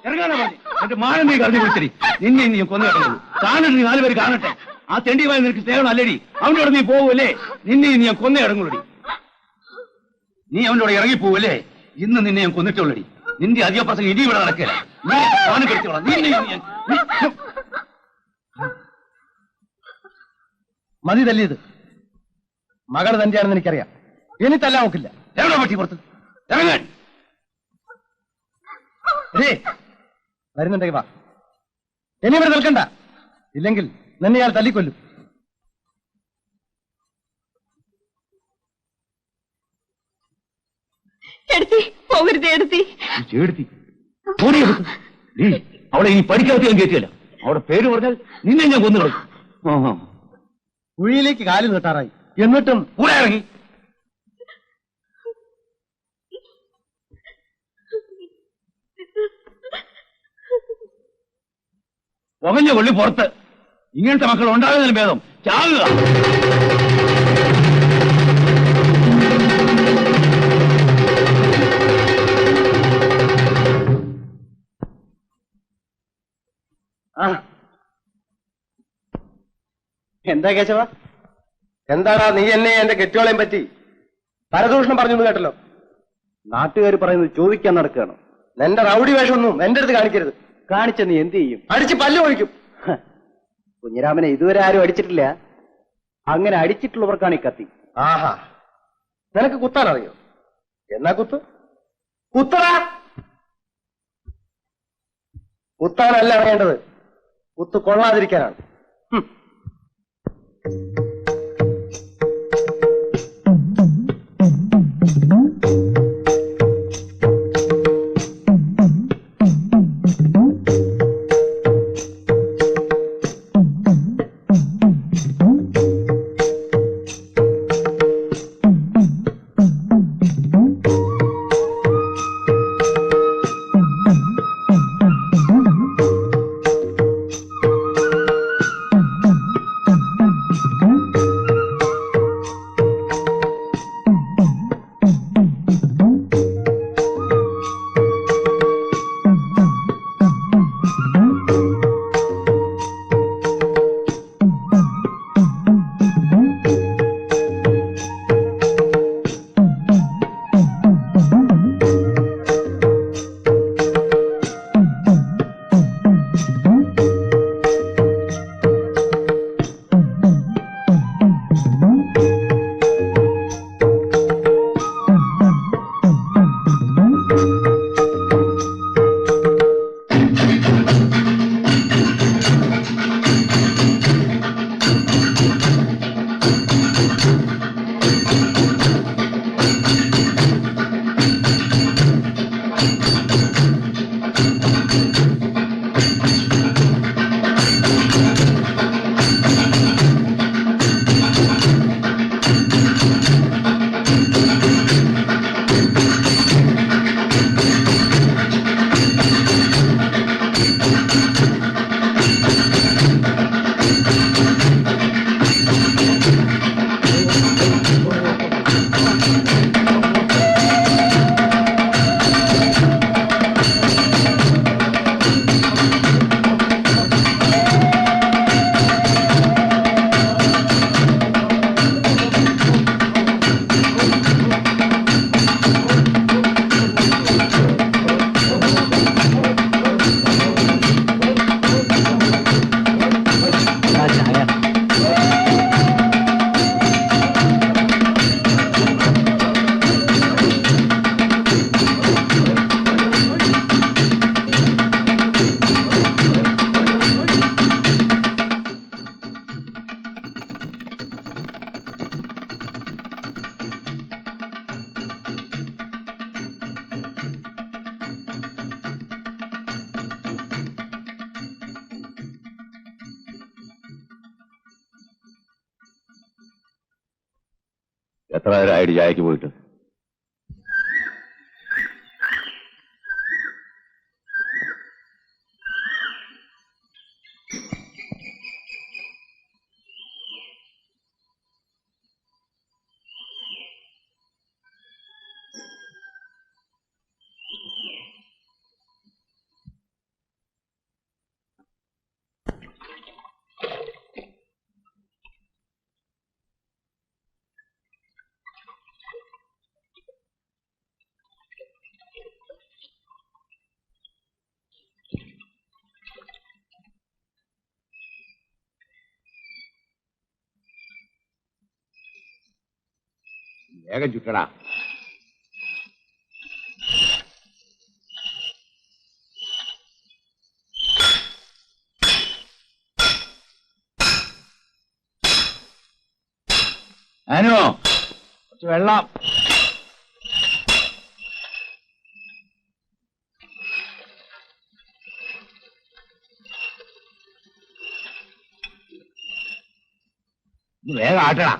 ഇറങ്ങാനാ പറഞ്ഞു. എന്റെ മാനം നീ കറിഞ്ഞു വിളിച്ചടി. നിന്നെ നീ കൊന്നു കിടക്കുന്നു. കാണട്ടെ, നീ 4 പേര് കാണട്ടെ. ആ തെണ്ടിയുമായി നിനക്ക് സ്നേഹം അല്ലടി. അവനോട് നീ പോവല്ലേ? നിന്നെ നീ കൊന്നു കിടങ്ങുള്ളടി. നീ അവനോട് ഇറങ്ങിപ്പോവല്ലേ? ഇന്ന് നിന്നെ ഞാൻ കൊന്നിട്ടുള്ളടി. നിന്റെ അധിക പ്രസംഗം ഇനി ഇവിടെ നടക്കില്ല. നീ മാനം കെടുത്തോളാം. മതി തല്ലിയത്. മകൾ തന്നെയാണെന്ന് എനിക്കറിയാം. ഇനി തല്ലാൻ നോക്കില്ല. എവിടെ പറ്റി പുറത്ത് ഇറങ്ങാൻ? വരുന്നുണ്ടെങ്കിൽ വാ. ഇനി ഇവിടെ നിൽക്കണ്ട. ഇല്ലെങ്കിൽ നിന്നെ ഞാൻ തല്ലിക്കൊല്ലും. അവളെ ഇനി പഠിക്കാത്ത ഞാൻ കേട്ടില്ല. അവിടെ പേര് പറഞ്ഞാൽ നിന്നെ ഞാൻ കൊന്നു കളയും. കുഴിയിലേക്ക് കാല് നീട്ടാറായി. എന്നിട്ടും കൂടെ ഇറങ്ങി. പുകഞ്ഞ കൊള്ളി പുറത്ത്. ഇങ്ങനത്തെ മക്കൾ ഉണ്ടാകുന്നതിന് ഭേദം ചാകുക. എന്താ കേശവ? എന്താടാ നീ എന്നെ എന്റെ കെട്ടിയോളെയും പറ്റി പരദൂഷണം പറഞ്ഞു കേട്ടല്ലോ. നാട്ടുകാർ പറയുന്നത് ചോദിക്കാൻ നടക്കുകയാണ്. എന്റെ റൗഡി വേഷമൊന്നും എന്റെ അടുത്ത് കാണിക്കരുത്. കാണിച്ച നീ എന്ത് ചെയ്യും? അടിച്ച് പല്ല് ഒഴിക്കും. കുഞ്ഞിരാമനെ ഇതുവരെ ആരും അടിച്ചിട്ടില്ല. അങ്ങനെ അടിച്ചിട്ടുള്ളവർക്കാണ് ഈ കത്തി. ആഹാ, നിനക്ക് കുത്താൻ അറിയോ? എന്നാ കുത്ത്. കുത്തടാ. കുത്താനല്ല അറിയേണ്ടത്, കുത്ത് കൊള്ളാതിരിക്കാനാണ്. എത്ര നേരമായിട്ട് ചായക്ക് പോയിട്ട്? വേഗം ചുറ്റടാ. അനു, കുറച്ച് വെള്ളം. വേഗം ആട്ടടാ.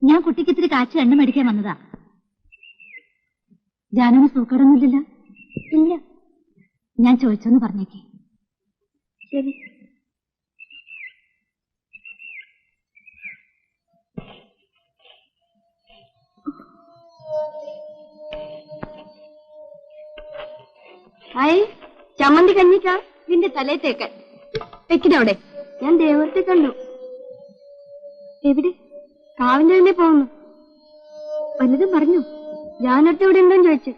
ഞാൻ കുട്ടിക്ക് ഇത്തിരി കാച്ചി എണ്ണ മേടിക്കാൻ വന്നതാ. ജാനുവിന് സൂക്കടൊന്നുമില്ലല്ലോ? ഇല്ല. ഞാൻ ചോദിച്ചോന്ന് പറഞ്ഞേക്കേ. ശരി. ഹായ്, ചമ്മന്തി കഞ്ഞിക്കാ നിന്റെ തലേ തേക്കാൻ. വെക്കിനവിടെ ഞാൻ ദേവത്തെ കണ്ടു. എവിടെ? കാവിന്റെ തന്നെ പോകുന്നു. വല്ലതും പറഞ്ഞു? ഞാനൊട്ട് ഇവിടെ ഉണ്ടോന്ന് ചോദിച്ചു.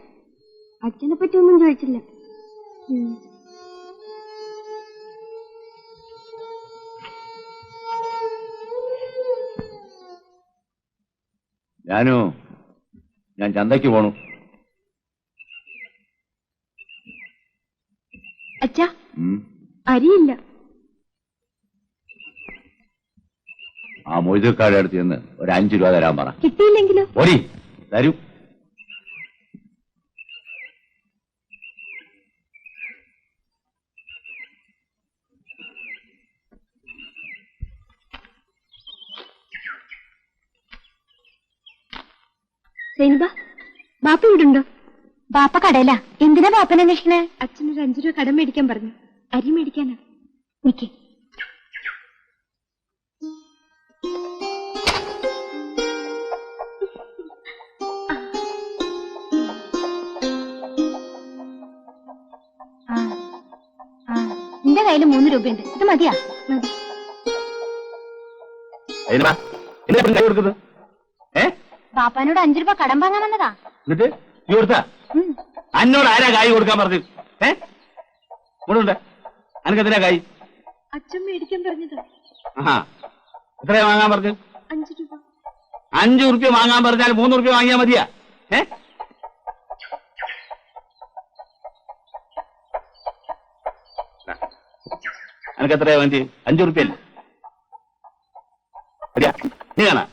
അച്ഛനെ പറ്റി ഒന്നും ചോദിച്ചില്ല. ഞാൻ ചന്തയ്ക്ക് പോണു. അച്ഛാ, അരിയില്ല. ആ മൊയ്തക്കാരുടെ അടുത്ത് നിന്ന് ഒരു 5 രൂപ തരാൻ പറ. കിട്ടിയില്ലെങ്കിലോ? ഓടി തരൂ. ബാപ്പ ഇവിടുണ്ടോ? ബാപ്പ കടയില. എന്തിനാ ബാപ്പനെ അന്വേഷിക്കണേ? അച്ഛനൊരു 5 രൂപ കടം മേടിക്കാൻ പറഞ്ഞു. അരി മേടിക്കാനാ. നിക്ക്. നിന്റെ കയ്യിൽ 3 രൂപയുണ്ട്. ഇത് മതിയാ? മതി. കൈ കൊടുക്കുന്നത് ബാപ്പാനോട് 5 രൂപ കടം വാങ്ങാൻ വന്നതാ. എന്നിട്ട് നീ കൊടുത്താ? അന്നോട് ആരാ കായ് കൊടുക്കാൻ പറഞ്ഞു? കൂടുണ്ട് അനക്കെന്തിനാ കായ്? അച്ഛൻ മേടിക്കാൻ പറഞ്ഞതാ. എത്രയാ വാങ്ങാൻ പറഞ്ഞു? 5 രൂപ. 5 റുപ്യ വാങ്ങാൻ പറഞ്ഞാൽ 3 റുപ്യ വാങ്ങിയാ മതിയാ? അനക്ക് എത്രയാ വേണ്ടി? 5 റുപ്യല്ലേ? നീ കാണാ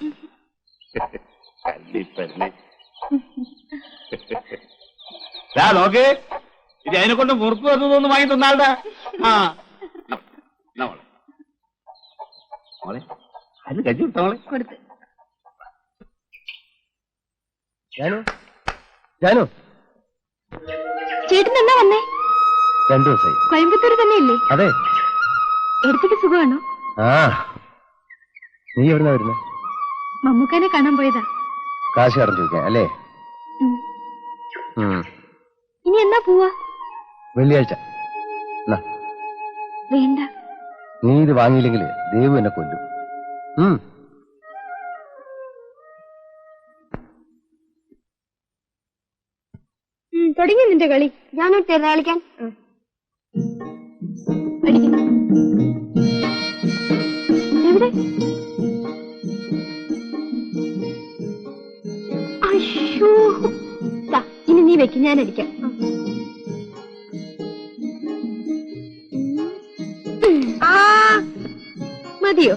കല്ലിപ്പന്നെ. നോക്ക്, ഇത് അതിനെ കൊണ്ട് മുറുക്ക് വരുന്നതൊന്നും വാങ്ങി തന്നാളുടെ. മോളെ അത് കഞ്ഞി കൊടുത്തോളെ. കൊടുത്ത്. ചേട്ടൻ എന്നാ വന്നേ? 2 ദിവസമായി. കോയമ്പത്തൂർ തന്നെയല്ലേ? അതെ. എടുത്തിട്ട് സുഖമാണോ? നീ എവിടുന്നാ വരുന്നത്? മമ്മൂക്കാനെ കാണാൻ പോയതാ. കാശ് കടം ചോദിക്കാൻ അല്ലേ? ഇനി എന്നാ പോവാ? വെള്ളിയാഴ്ച. വേണ്ട. നീ ഇത് വാങ്ങിയില്ലെങ്കിൽ ദേവു എന്നെ കൊല്ലും. തുടങ്ങി നിന്റെ കളി. ഞാനോട്ട് തരുന്ന കളിക്കാൻ. എവിടെ? അയ്യോ, ഇനി നീ വെക്ക്, ഞാൻ അടിക്കാം. മതിയോ?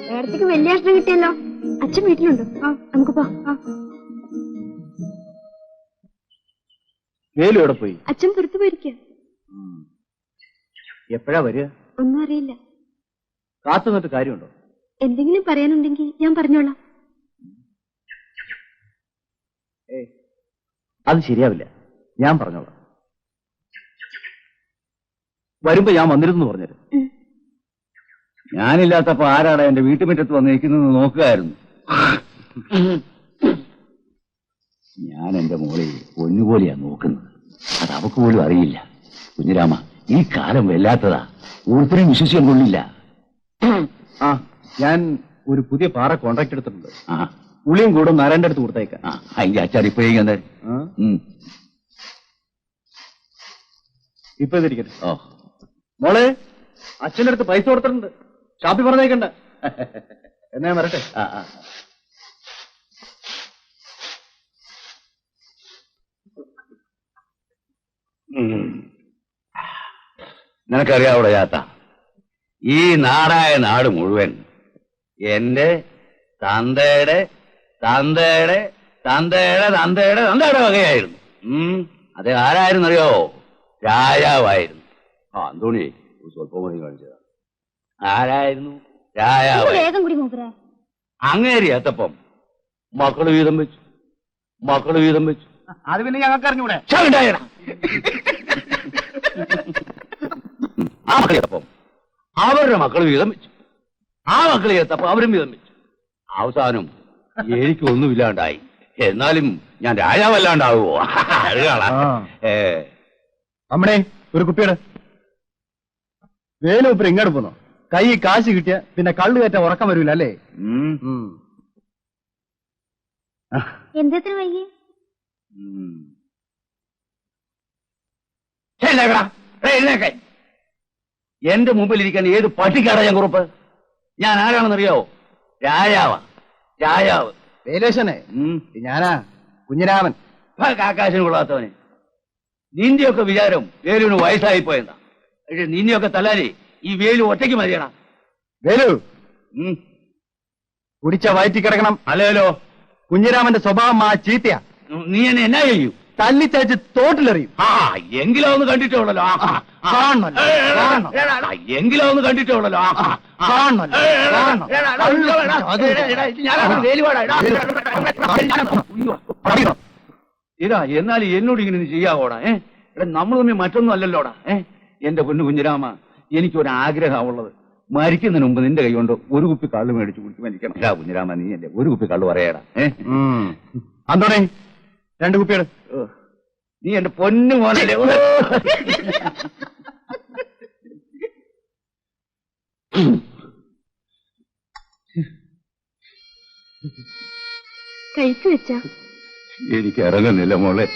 നേരത്തേക്ക് വലിയ ഭക്ഷണം കിട്ടിയല്ലോ. അച്ഛൻ വീട്ടിലുണ്ടോ? നമുക്ക് പോ. വേലു എവിടെ പോയി? അച്ഛൻ പുറത്തു പോയിരിക്കുക. എപ്പോഴാ വരിക? ഒന്നും അറിയില്ല. കാത്തു നിന്നിട്ട് കാര്യമുണ്ടോ? എന്തെങ്കിലും പറയാനുണ്ടെങ്കിൽ ഞാൻ പറഞ്ഞോളാം. അത് ശരിയാവില്ല, ഞാൻ പറഞ്ഞോളാം. വരുമ്പോ ഞാൻ വന്നിരുന്നു പറഞ്ഞത്. ഞാനില്ലാത്തപ്പോ ആരാണ് എന്റെ വീട്ടുമുറ്റത്ത് വന്നിരിക്കുന്നത് നോക്കുകയായിരുന്നു. ഞാൻ എന്റെ മോളെ പൊന്നുപോലെയാ നോക്കുന്നത്. അത് അവക്ക് പോലും അറിയില്ല. കുഞ്ഞിരാമ, ഈ കാലം വല്ലാത്തതാ. ഒരുത്തരെയും വിശ്വസിക്കാൻ കൊള്ളില്ല. ആ, ഞാൻ ഒരു പുതിയ പാറ കോൺട്രാക്ട് എടുത്തിട്ടുണ്ട്. ആ, ഉളിയും കൂടും നാരായണന്റെ അടുത്ത് കൊടുത്തേക്കാം. അതിന്റെ അച്ചാർ ഇപ്പോഴേക്കും എന്താ? ഇപ്പൊ ഇതിരിക്കട്ടെ. ഓ, മോളെ, അച്ഛന്റെ അടുത്ത് പൈസ കൊടുത്തിട്ടുണ്ട്. ഷാപ്പി പറഞ്ഞേക്കണ്ട. എന്നാ വരട്ടെ. നിനക്കറിയാവൂടെ ചാത്ത, ഈ നാടായ നാട് മുഴുവൻ എന്റെ തന്തയുടെ തന്തയുടെ തന്തയുടെ തന്തയുടെ തന്തയുടെ വകയായിരുന്നു. അത് ആരായിരുന്നറിയോ? രാജാവായിരുന്നു. അന്തോണി സ്വല്പം കൂടി കാണിച്ചതാ. ആരായിരുന്നു? രാജാവായിരുന്നു. അങ്ങേരി ഏത്തപ്പം മക്കള് വീതം വെച്ചു. അത് പിന്നെ ഞങ്ങൾക്ക് അറിഞ്ഞൂടെ? ആ മക്കളെ ഏത്തപ്പം അവരുടെ മക്കള് വീതം വെച്ചു. ആ മക്കളെ ഏത്തപ്പം അവരും വീതം വെച്ചു. അവസാനം എനിക്കൊന്നുമില്ലാണ്ടായി. എന്നാലും ഞാൻ രാജാവല്ലാണ്ടാവുമോ? അമ്മേ, ഒരു കുപ്പിയുടെ വേലുപ്പുറം ഇങ്ങോട്ട് പോന്നോ? കൈ കാശ് കിട്ടിയ പിന്നെ കള്ളു കയറ്റാൻ ഉറക്കം വരൂല അല്ലേ? എന്തത്ര വൈകി? എന്റെ മുമ്പിൽ ഇരിക്കാൻ ഏത് പട്ടിക്കാടാ ഞാൻ കുറുപ്പ്? ഞാൻ ആരാണെന്നറിയോ? രാജാവ്. വേലേശനെ, ഞാനാ കുഞ്ഞിരാമൻ. കാക്കാശന് കൊള്ളാത്തവനെ. നിന്റെയൊക്കെ വിചാരം വേലുവിന് വയസ്സായി പോയെന്നാ. പക്ഷെ നിന്നെയൊക്കെ തല്ലാനേ ഈ വേലു ഒറ്റയ്ക്ക് മതിയടാ. വേലു കുടിച്ച വയറ്റി കിടക്കണം. അല്ലല്ലോ, കുഞ്ഞിരാമന്റെ സ്വഭാവം ആ ചീത്തയാ. നീ എന്നെ എന്നാ ചെയ്യൂ? തല്ലിച്ചേച്ച് തോട്ടിലെറിയും. എങ്കിലോ ഒന്ന് കണ്ടിട്ടേ ഉള്ളല്ലോ. എങ്കിലോ ഒന്ന് കണ്ടിട്ടേ ഉള്ളല്ലോ. ഇതാ, എന്നാലും എന്നോട് ഇങ്ങനെ നീ ചെയ്യാവോടാ? നമ്മൾ തമ്മിൽ മറ്റൊന്നും അല്ലല്ലോടാ. എന്റെ പൊന്നു കുഞ്ഞിരാമ, എനിക്കൊരാഗ്രഹമുള്ളത്, മരിക്കുന്നതിന് മുമ്പ് നിന്റെ കൈ കൊണ്ട് ഒരു കുപ്പി കള്ള് മേടിച്ചു കുടിച്ച് മരിക്കണം. കുഞ്ഞിരാമ, നീ എന്റെ ഒരു കുപ്പി കള്ള് പറയാടാ. അന്തോണേ, 2 കുപ്പിയുടെ. നീ എന്റെ പൊന്നു മോനല്ലേ. കഴിച്ചു വെച്ചാ? എനിക്ക് ഇറങ്ങുന്നില്ല മോളെ.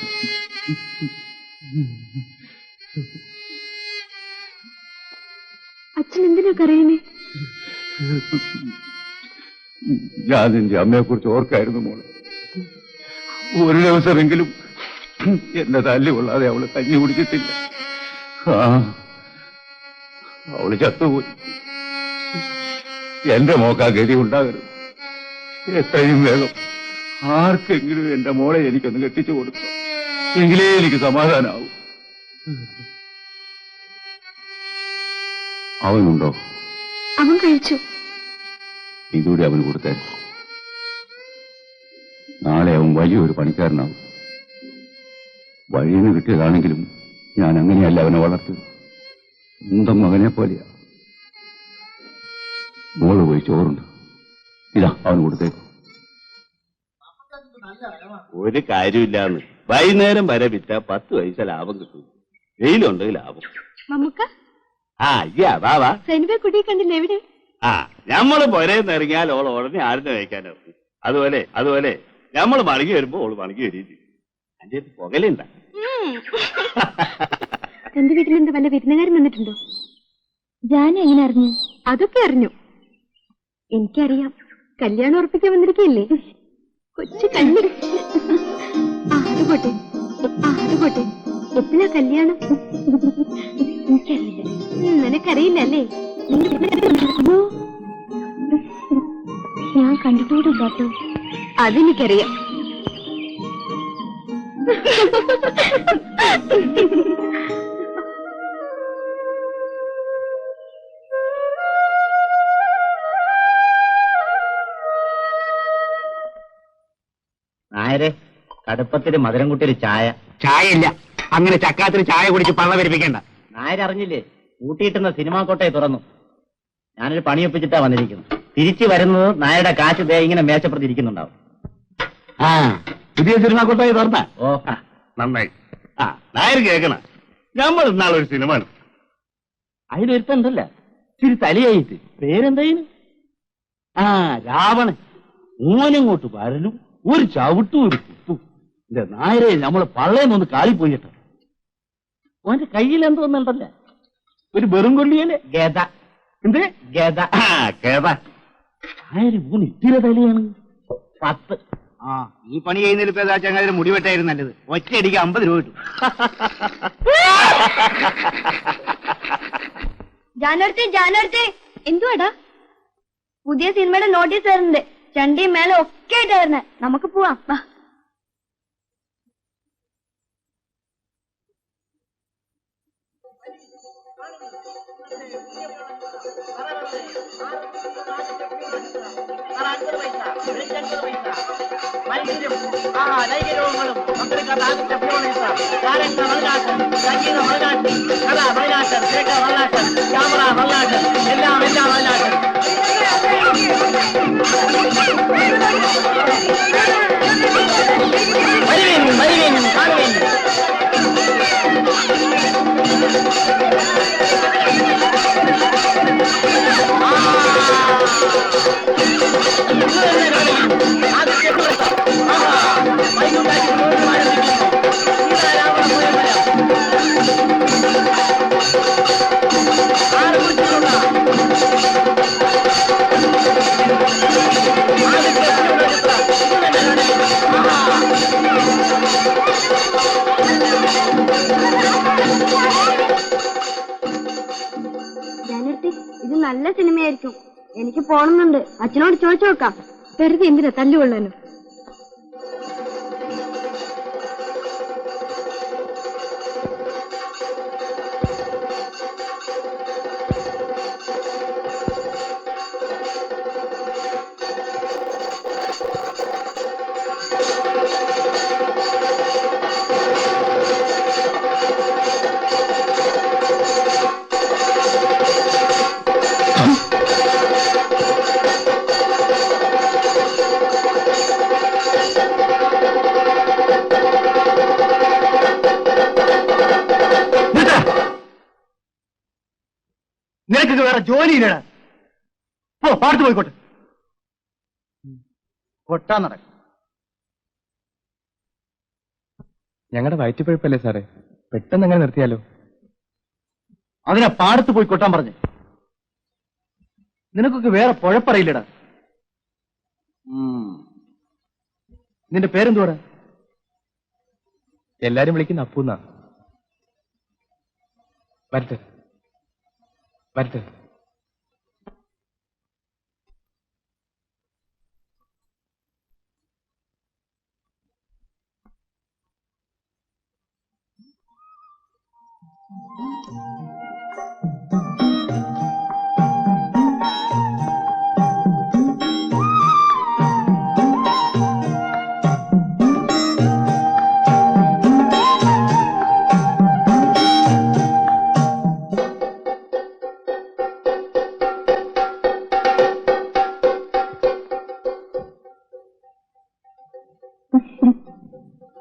അച്ഛൻ എന്തിനാ കരയുന്നേ? ഞാൻ നിന്റെ അമ്മയെ കുറിച്ച് ഓർക്കായിരുന്നു മോളെ. ഒരു ദിവസമെങ്കിലും എന്നെ തല്ലി കൊള്ളാതെ അവള് കഞ്ഞി കുടിച്ചിട്ടില്ല. അവള് ചത്തുപോയി. എന്റെ മോക്കാ ഗതി ഉണ്ടാകരുത്. എത്രയും വേഗം ആർക്കെങ്കിലും എന്റെ മോളെ എനിക്കൊന്ന് കെട്ടിച്ചു കൊടുത്തു, എങ്കിലേ എനിക്ക് സമാധാനാവും. അവനുണ്ടോ? അവൻ കഴിച്ചു. ഇതുകൂടി അവന് കൊടുത്തേ. നാളെ അവൻ വലിയൊരു പണിക്കാരനാവും. വഴിയിൽ നിന്ന് കിട്ടിയതാണെങ്കിലും ഞാൻ അങ്ങനെയല്ല അവനെ വളർത്തിയത്. സ്വന്തം മകനെ പോലെയാ. മോള് പോയി ചോറുണ്ട്, ഇതാ അവന് കൊടുത്തേക്കും. ഒരു കാര്യമില്ലാന്ന്. വൈകുന്നേരം വരെ വിറ്റ 10 പൈസ ലാഭം കിട്ടും. വെയിലുണ്ട് ലാഭം. നമുക്ക് വാ കുട്ടിയെ കണ്ടില്ല. എവിടെ? ഞമ്മള് പുരേന്ന് ഇറങ്ങിയാൽ ഓൾ ഉടനെ ആടിനെ വയ്ക്കാനിറങ്ങി. അതുപോലെ ഞമ്മള് മടങ്ങി വരുമ്പോ ഓള് മടങ്ങി വരീതി. അതിന്റെ പുകലുണ്ട. എന്റെ വീട്ടിലെന്ത് വല്ല വിരുന്നുകാരൻ വന്നിട്ടുണ്ടോ? ജാന എങ്ങനെ അറിഞ്ഞു? അതൊക്കെ അറിഞ്ഞു. എനിക്കറിയാം, കല്യാണം ഉറപ്പിക്കാൻ വന്നിരിക്കല്ലേ. കൊച്ചു കണ്ണി. അത് പോട്ടെ. എപ്പോഴാ കല്യാണം? എനിക്കറിയില്ല. നിനക്കറിയില്ല അല്ലേ? ഞാൻ കണ്ടിട്ടുകൂടില്ലാട്ടോ. അതെനിക്കറിയാം. നായരെ, കടുപ്പത്തിന് മധുരം കൂട്ടിയൊരു ചായ. ചായയില്ല. അങ്ങനെ ചക്കാത്തിന് ചായ കുടിച്ച് പള്ള വരിപ്പിക്കണ്ട. നായരറിഞ്ഞില്ലേ, കൂട്ടിയിട്ടുന്ന സിനിമാ കോട്ടയെ തുറന്നു. ഞാനൊരു പണിയൊപ്പിച്ചിട്ടാ വന്നിരിക്കുന്നു. തിരിച്ചു വരുന്നത് നായരുടെ കാശ് ദേ ഇങ്ങനെ മേശപ്പുറത്ത് ഇരിക്കുന്നുണ്ടാവും. പുതിയ സിനിമ കൊട്ടായി തുറന്ന? ഓ, നന്നായി. നായർ കേൾക്കണ. നമ്മൾ ഇന്നാളൊരു സിനിമ ആണ്. അതിലൊരുത്തണ്ടല്ല ഇച്ചിരി തലയായിട്ട് പേരെന്തായിരുന്നു? ആ, രാവണൻ. ഓനിങ്ങോട്ട് വരലും ഒരു ചവിട്ടും ഒരു കുത്തും. എന്റെ നായരെ നമ്മളെ പള്ളയെന്നൊന്ന് കാലിപ്പോയിട്ട. ഓന്റെ കയ്യിൽ എന്തോന്നുണ്ടല്ല, ഒരു വെറും കൊള്ളിയല്ലേ ഗത. എന്ത് ഗത? ആ, ഗത. നായര് മൂന്ന് ഇത്തിരി തലയാണ് 10. ആ, ഈ പണി ചെയ്യുന്നതിൽ ഇപ്പൊ ചങ്ങാതിന് മുടിവെട്ടായിരുന്നു നല്ലത്. ഒറ്റയടിക്ക് 50 രൂപ കിട്ടും. ജാനടുത്ത് എന്തുവാടാ? പുതിയ സിനിമയുടെ നോട്ടീസ് വരുന്നുണ്ട്. ചണ്ടിയും മേലെ ഒക്കെ ആയിട്ടാ വരുന്നത്. നമുക്ക് പോവാം, വാ. ഇത് നല്ല സിനിമയായിരിക്കും. എനിക്ക് പോണമെന്നുണ്ട്. അച്ഛനോട് ചോദിച്ചു നോക്കാം. വെറുതെ എന്തിനാ തല്ലുകൊള്ളാനോ? നിനക്കൊക്കെ വേറെ ജോലിയില്ലടാ. ഓ, പാടത്ത് പോയിക്കോട്ടെ. കൊട്ടാൻ നടക്കും. ഞങ്ങളുടെ വയറ്റിപ്പഴപ്പല്ലേ സാറേ, പെട്ടെന്ന് അങ്ങനെ നിർത്തിയാലോ? അതിനാ പാടത്ത് പോയി കൊട്ടാൻ പറഞ്ഞു. നിനക്കൊക്കെ വേറെ പുഴപ്പറയില്ലടാ. നിന്റെ പേരെന്തുവാടാ? എല്ലാരും വിളിക്കുന്ന അപ്പൂന്നാ. വരട്ടെ വരട്ടെ.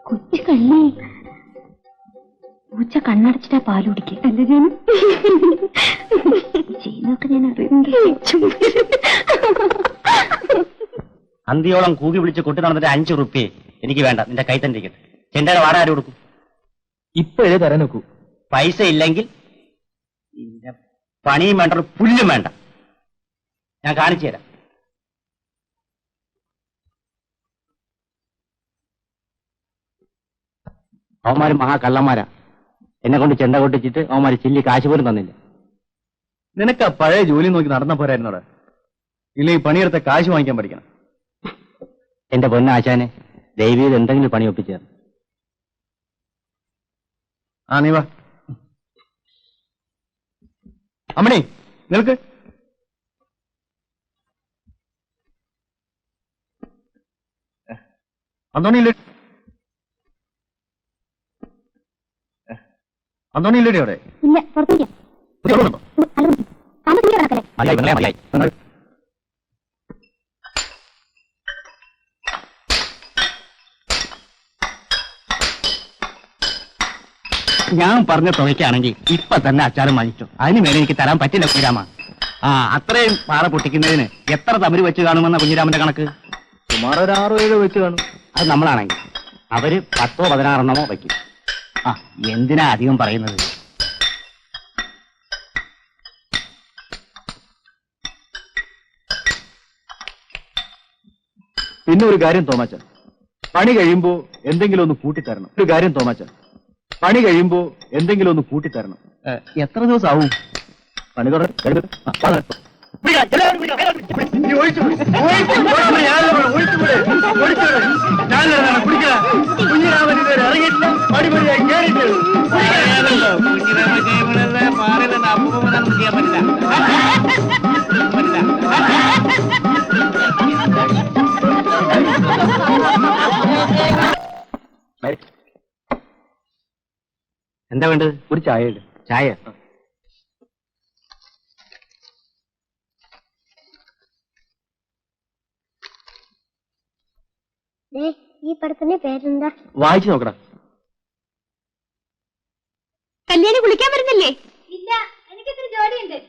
കൊച്ചു കള്ളി. പൂച്ച കണ്ണടച്ചിട്ടാ പാല് കുടിക്കുക. അല്ല ഞാനും ചെയ്യുന്നൊക്കെ ഞാൻ അറിയുന്നുണ്ട്. അന്തിയോളം കൂകി വിളിച്ച് കൊട്ടി നടന്നിട്ട് 5 റുപ്യേ എനിക്ക് വേണ്ട. നിന്റെ കൈ തന്നെ ഇരിക്കട്ടെ. ചെണ്ടയുടെ വാടക ആര് കൊടുക്കും? ഇപ്പോഴേ തരാൻ നോക്കൂ. പൈസ ഇല്ലെങ്കിൽ നിന്റെ പണിയും വേണ്ട, ഒരു പുല്ലും വേണ്ട. ഞാൻ കാണിച്ചു തരാം. അവന്മാര് മഹാകള്ളന്മാരാ. എന്നെ കൊണ്ട് ചെണ്ട കൊട്ടിച്ചിട്ട് അവന്മാര് ചില്ലി കാശ് പോലും തന്നില്ല. നിനക്ക് ആ പഴയ ജോലി നോക്കി നടന്ന പോരായിരുന്നോടെ? ഇല്ലെങ്കിൽ പണിയെടുത്ത കാശ് വാങ്ങിക്കാൻ പഠിക്കണം. എന്റെ പൊന്നാശാനെ, ദൈവീത് എന്തെങ്കിലും പണി ഒപ്പിച്ചു തരണം. ആ, നീ വാ. അമ്മണി നിൽക്ക്. അന്തോണിയില്ലേ? അന്തോണിയില്ലേടി അവിടെ? ഇല്ല, പുറത്തേക്ക്. ഞാൻ പറഞ്ഞ തുകയ്ക്കാണെങ്കിൽ ഇപ്പൊ തന്നെ അച്ചാരം വാങ്ങിച്ചു. അതിന് മേലെ എനിക്ക് തരാൻ പറ്റില്ല കുഞ്ഞിരാമ. അത്രയും പാറ പൊട്ടിക്കുന്നതിന് എത്ര തമിര് വെച്ച് കാണുമെന്ന കുഞ്ഞിരാമന്റെ കണക്ക്? സുമാർ ഒരു 6-7 വെച്ച് കാണും. അത് നമ്മളാണെങ്കിൽ അവര് 10-16 വയ്ക്കും. എന്തിനാ അധികം പറയുന്നത്? പിന്നെ ഒരു കാര്യം തോമാച്ച, പണി കഴിയുമ്പോ എന്തെങ്കിലും ഒന്ന് കൂട്ടിത്തരണം. ഒരു കാര്യം തോമാച്ച, പണി കഴിയുമ്പോ എന്തെങ്കിലും ഒന്ന് കൂട്ടിത്തരണം. എത്ര ദിവസം ആവും? പണി തുടങ്ങി എന്താ വേണ്ടത്? ഒരു ചായ ഇട്. ചായ? ഈ പടത്തിന്റെ പേരെന്താ? വായിച്ചു നോക്കടാ. കല്യാണി കുളിക്കാൻ വരുന്നില്ലേ? ഇല്ല, എനിക്കിത്ര ജോലിയുണ്ട്.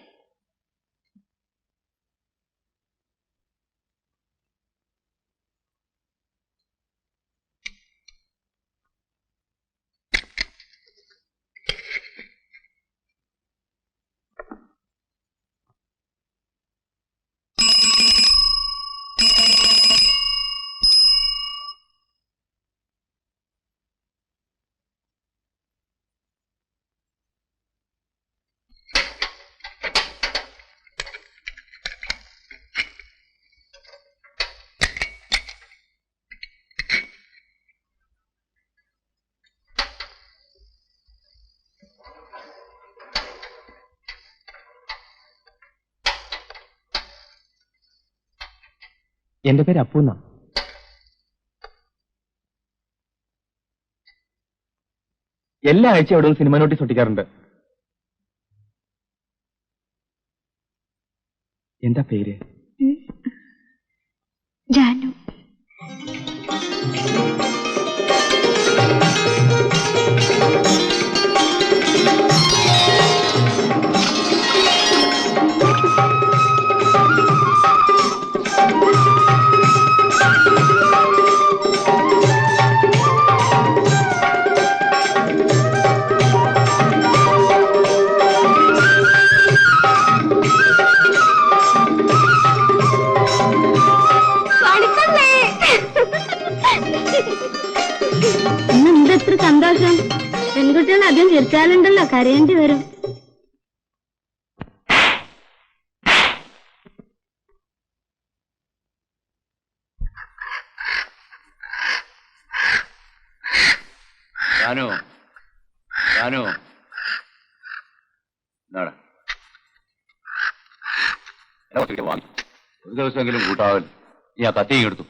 എന്റെ പേര് അപ്പൂന്ന. എല്ലാ ആഴ്ച അവിടെ സിനിമ നോട്ടീസ് ഒട്ടിക്കാറുണ്ട്. എന്താ പേര്? ജാനു. ഇന്നെന്തെത്ര സന്തോഷം. പെൺകുട്ടികൾ അധികം ചിരിച്ചാലുണ്ടല്ലോ കരയേണ്ടി വരും. ഒരു ദിവസമെങ്കിലും കൂട്ടാവൽ. നീ ആ കത്തിയും എടുത്തു.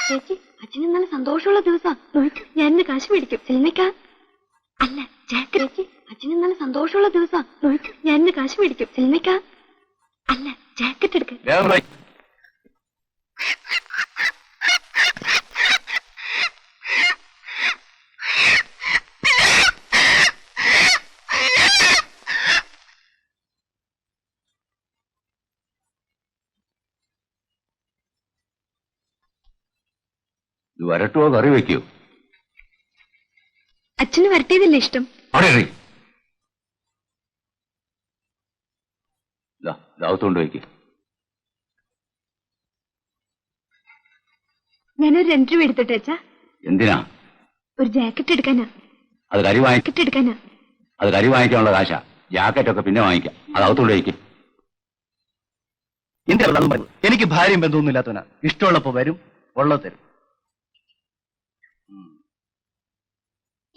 ചേച്ചി, അച്ഛന് നല്ല സന്തോഷമുള്ള ദിവസം. ഞാൻ ഇന്ന് കാശ് മേടിക്കും. സിനിമയ്ക്കാ? അല്ല, ജാക്കറ്റ്. ചേച്ചി, അച്ഛന് നല്ല സന്തോഷമുള്ള ദിവസം. ഞാൻ ഇന്ന് കാശ് മേടിക്കും. സിനിമയ്ക്കാ? അല്ല, ജാക്കറ്റ് എടുക്കാൻ. ഇത് വരട്ടുവോ കറി വെക്കോ? അച്ഛന് വരട്ടിയതല്ലേ ഇഷ്ടം. ദാവത്തോണ്ട് വയ്ക്ക്. ഞാനൊരു 2 രൂപ എടുത്തിട്ട് അച്ഛാ. എന്തിനാ? ഒരു ജാക്കറ്റ് എടുക്കാനാ. അത് കരി വാങ്ങിക്കാനുള്ള കാശാ. ജാക്കറ്റൊക്കെ പിന്നെ വാങ്ങിക്കാം. അത് അകത്തോണ്ട് വയ്ക്ക്. എനിക്ക് ഭാര്യയും ബന്ധമൊന്നും ഇല്ലാത്തവനാ. ഇഷ്ടമുള്ളപ്പോ വരും, ഉള്ളത് തരും.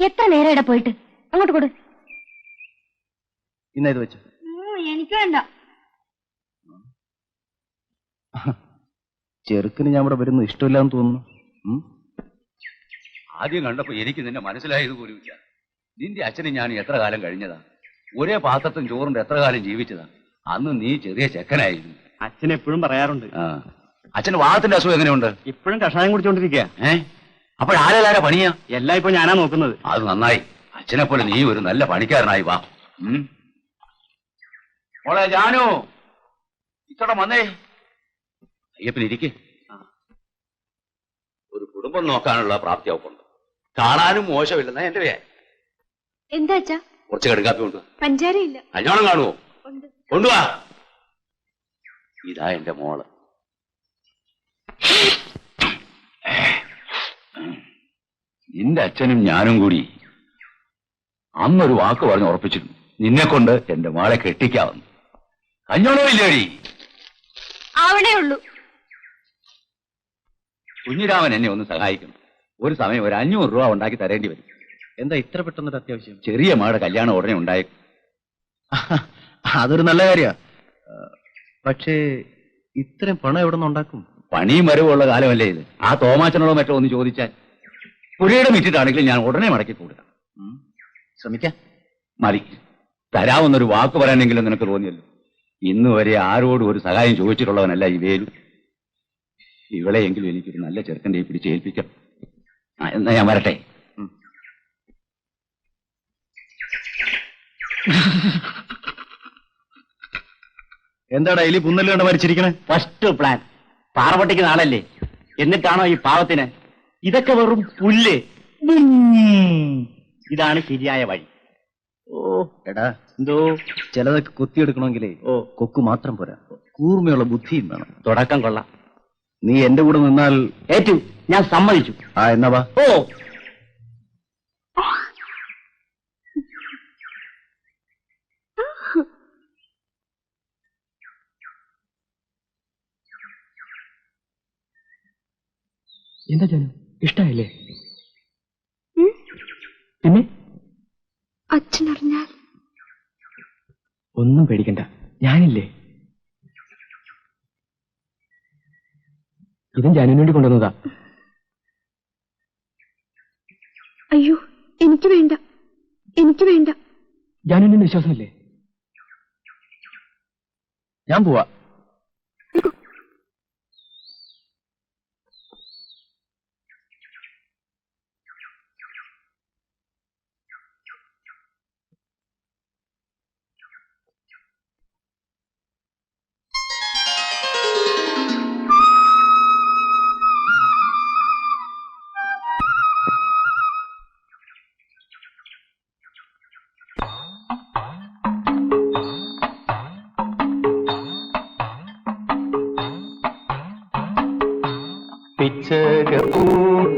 എത്ര നേരം ഇവിടെ പോയിട്ട്? അങ്ങോട്ട് കൊടു. ഇന്ന ഇത് വെച്ചു. എനിക്ക് വേണ്ട. ചെറുക്കിന് ഞാൻ ഇവിടെ വരുന്നത് ഇഷ്ടമില്ലാന്ന് തോന്നുന്നു. ആദ്യം കണ്ടപ്പോ എനിക്ക് നിന്നെ മനസ്സിലായത് പോലുമില്ല. നിന്റെ അച്ഛനും ഞാൻ എത്ര കാലം കഴിഞ്ഞതാ. ഒരേ പാത്രത്തും ചോറുണ്ട് എത്ര കാലം ജീവിച്ചതാ. അന്ന് നീ ചെറിയ ചെക്കനായിരുന്നു. അച്ഛൻ എപ്പോഴും പറയാറുണ്ട്. അച്ഛന് വാദത്തിന്റെ അസുഖം എങ്ങനെയുണ്ട്? ഇപ്പോഴും കഷായം കുടിച്ചോണ്ടിരിക്കുക. അപ്പോഴാരാ പണിയാ? എല്ലാം ഇപ്പൊ ഞാനാ നോക്കുന്നത്. അത് നന്നായി. അച്ഛനെ പോലെ നീ ഒരു നല്ല പണിക്കാരനായി വാ. മോളെ ജാനു, ഇത്തോടെ വന്നേ. അയ്യപ്പനിരിക്കെ. ഒരു കുടുംബം നോക്കാനുള്ള പ്രാപ്തി അവക്കുണ്ട്. കാണാനും മോശമില്ലെന്നാ എന്റെ പേര്. എന്താ അച്ഛാ? കുറച്ച് കടുക്കാപ്പി കൊണ്ട്. പഞ്ചാരയില്ല. കല്യാണം കാണുവോ? കൊണ്ടുവാ. ഇതാ എന്റെ മോള്. നിന്റെ അച്ഛനും ഞാനും കൂടി അന്നൊരു വാക്ക് പറഞ്ഞ് ഉറപ്പിച്ചിരുന്നു, നിന്നെ കൊണ്ട് എന്റെ മോളെ കെട്ടിക്കാവുന്നു. കല്യാണോ ഇല്ലേടി? ആവണേ ഉള്ളൂ. കുഞ്ഞിരാമൻ എന്നെ ഒന്ന് സഹായിക്കണം. ഒരു സമയം ഒരു 500 രൂപ ഉണ്ടാക്കി തരേണ്ടി വരും. എന്താ ഇത്ര പെട്ടെന്നൊരു അത്യാവശ്യം? ചെറിയ മകളുടെ കല്യാണം ഉടനെ ഉണ്ടായി. അതൊരു നല്ല കാര്യ. പക്ഷേ ഇത്രയും പണം എവിടെ നിന്ന് ഉണ്ടാക്കും? പണിയും വരവുള്ള കാലമല്ലേ ഇത്. ആ തോമാച്ചനോടോ മറ്റോ ഒന്ന് ചോദിച്ചാൽ. പുരയുടെ മിറ്റിട്ടാണെങ്കിലും ഞാൻ ഉടനെ മടക്കി കൊടുക്കാം. ശ്രമിക്കാം. മതി. തരാമെന്നൊരു വാക്ക് പറയാനെങ്കിലും നിനക്ക് തോന്നിയല്ലോ. ഇന്ന് വരെ ആരോടും ഒരു സഹായം ചോദിച്ചിട്ടുള്ളവനല്ല ഈ വേലു. ഇവളെയെങ്കിലും എനിക്കൊരു നല്ല ചെറുക്കൻ്റെ പിടിച്ചേൽപ്പിക്കാം. എന്നാ ഞാൻ വരട്ടെ. എന്താടാ എലി പുന്നല് കണ്ട് മരിച്ചിരിക്കണേ? First plan. പാറപട്ടിക്ക് നാളല്ലേ, എന്നിട്ടാണോ ഈ പാവത്തിന്? ഇതൊക്കെ വെറും പുല്ല്. ഇതാണ് ശരിയായ വഴി. ഓ എടാ, എന്തോ ചിലതൊക്കെ കൊത്തിയെടുക്കണമെങ്കിലേ കൊക്ക് മാത്രം പോരാ, കൂർമ്മയുള്ള ബുദ്ധിയും വേണം. തുടക്കം കൊള്ളാം. നീ എന്റെ കൂടെ നിന്നാൽ ഏറ്റു, ഞാൻ സമ്മതിച്ചു. എന്നാ വാ. ഓ എന്താ ജാനു, ഇഷ്ടായില്ലേ? പിന്നെ അച്ഛനറിഞ്ഞാൽ? ഒന്നും പേടിക്കണ്ട, ഞാനില്ലേ. ഇതും ജാനുവിന് വേണ്ടി കൊണ്ടുവന്നതാ. അയ്യോ, എനിക്ക് വേണ്ട, എനിക്ക് വേണ്ട. ജാനുവിന് വിശ്വാസമില്ലേ? ഞാൻ പോവാ.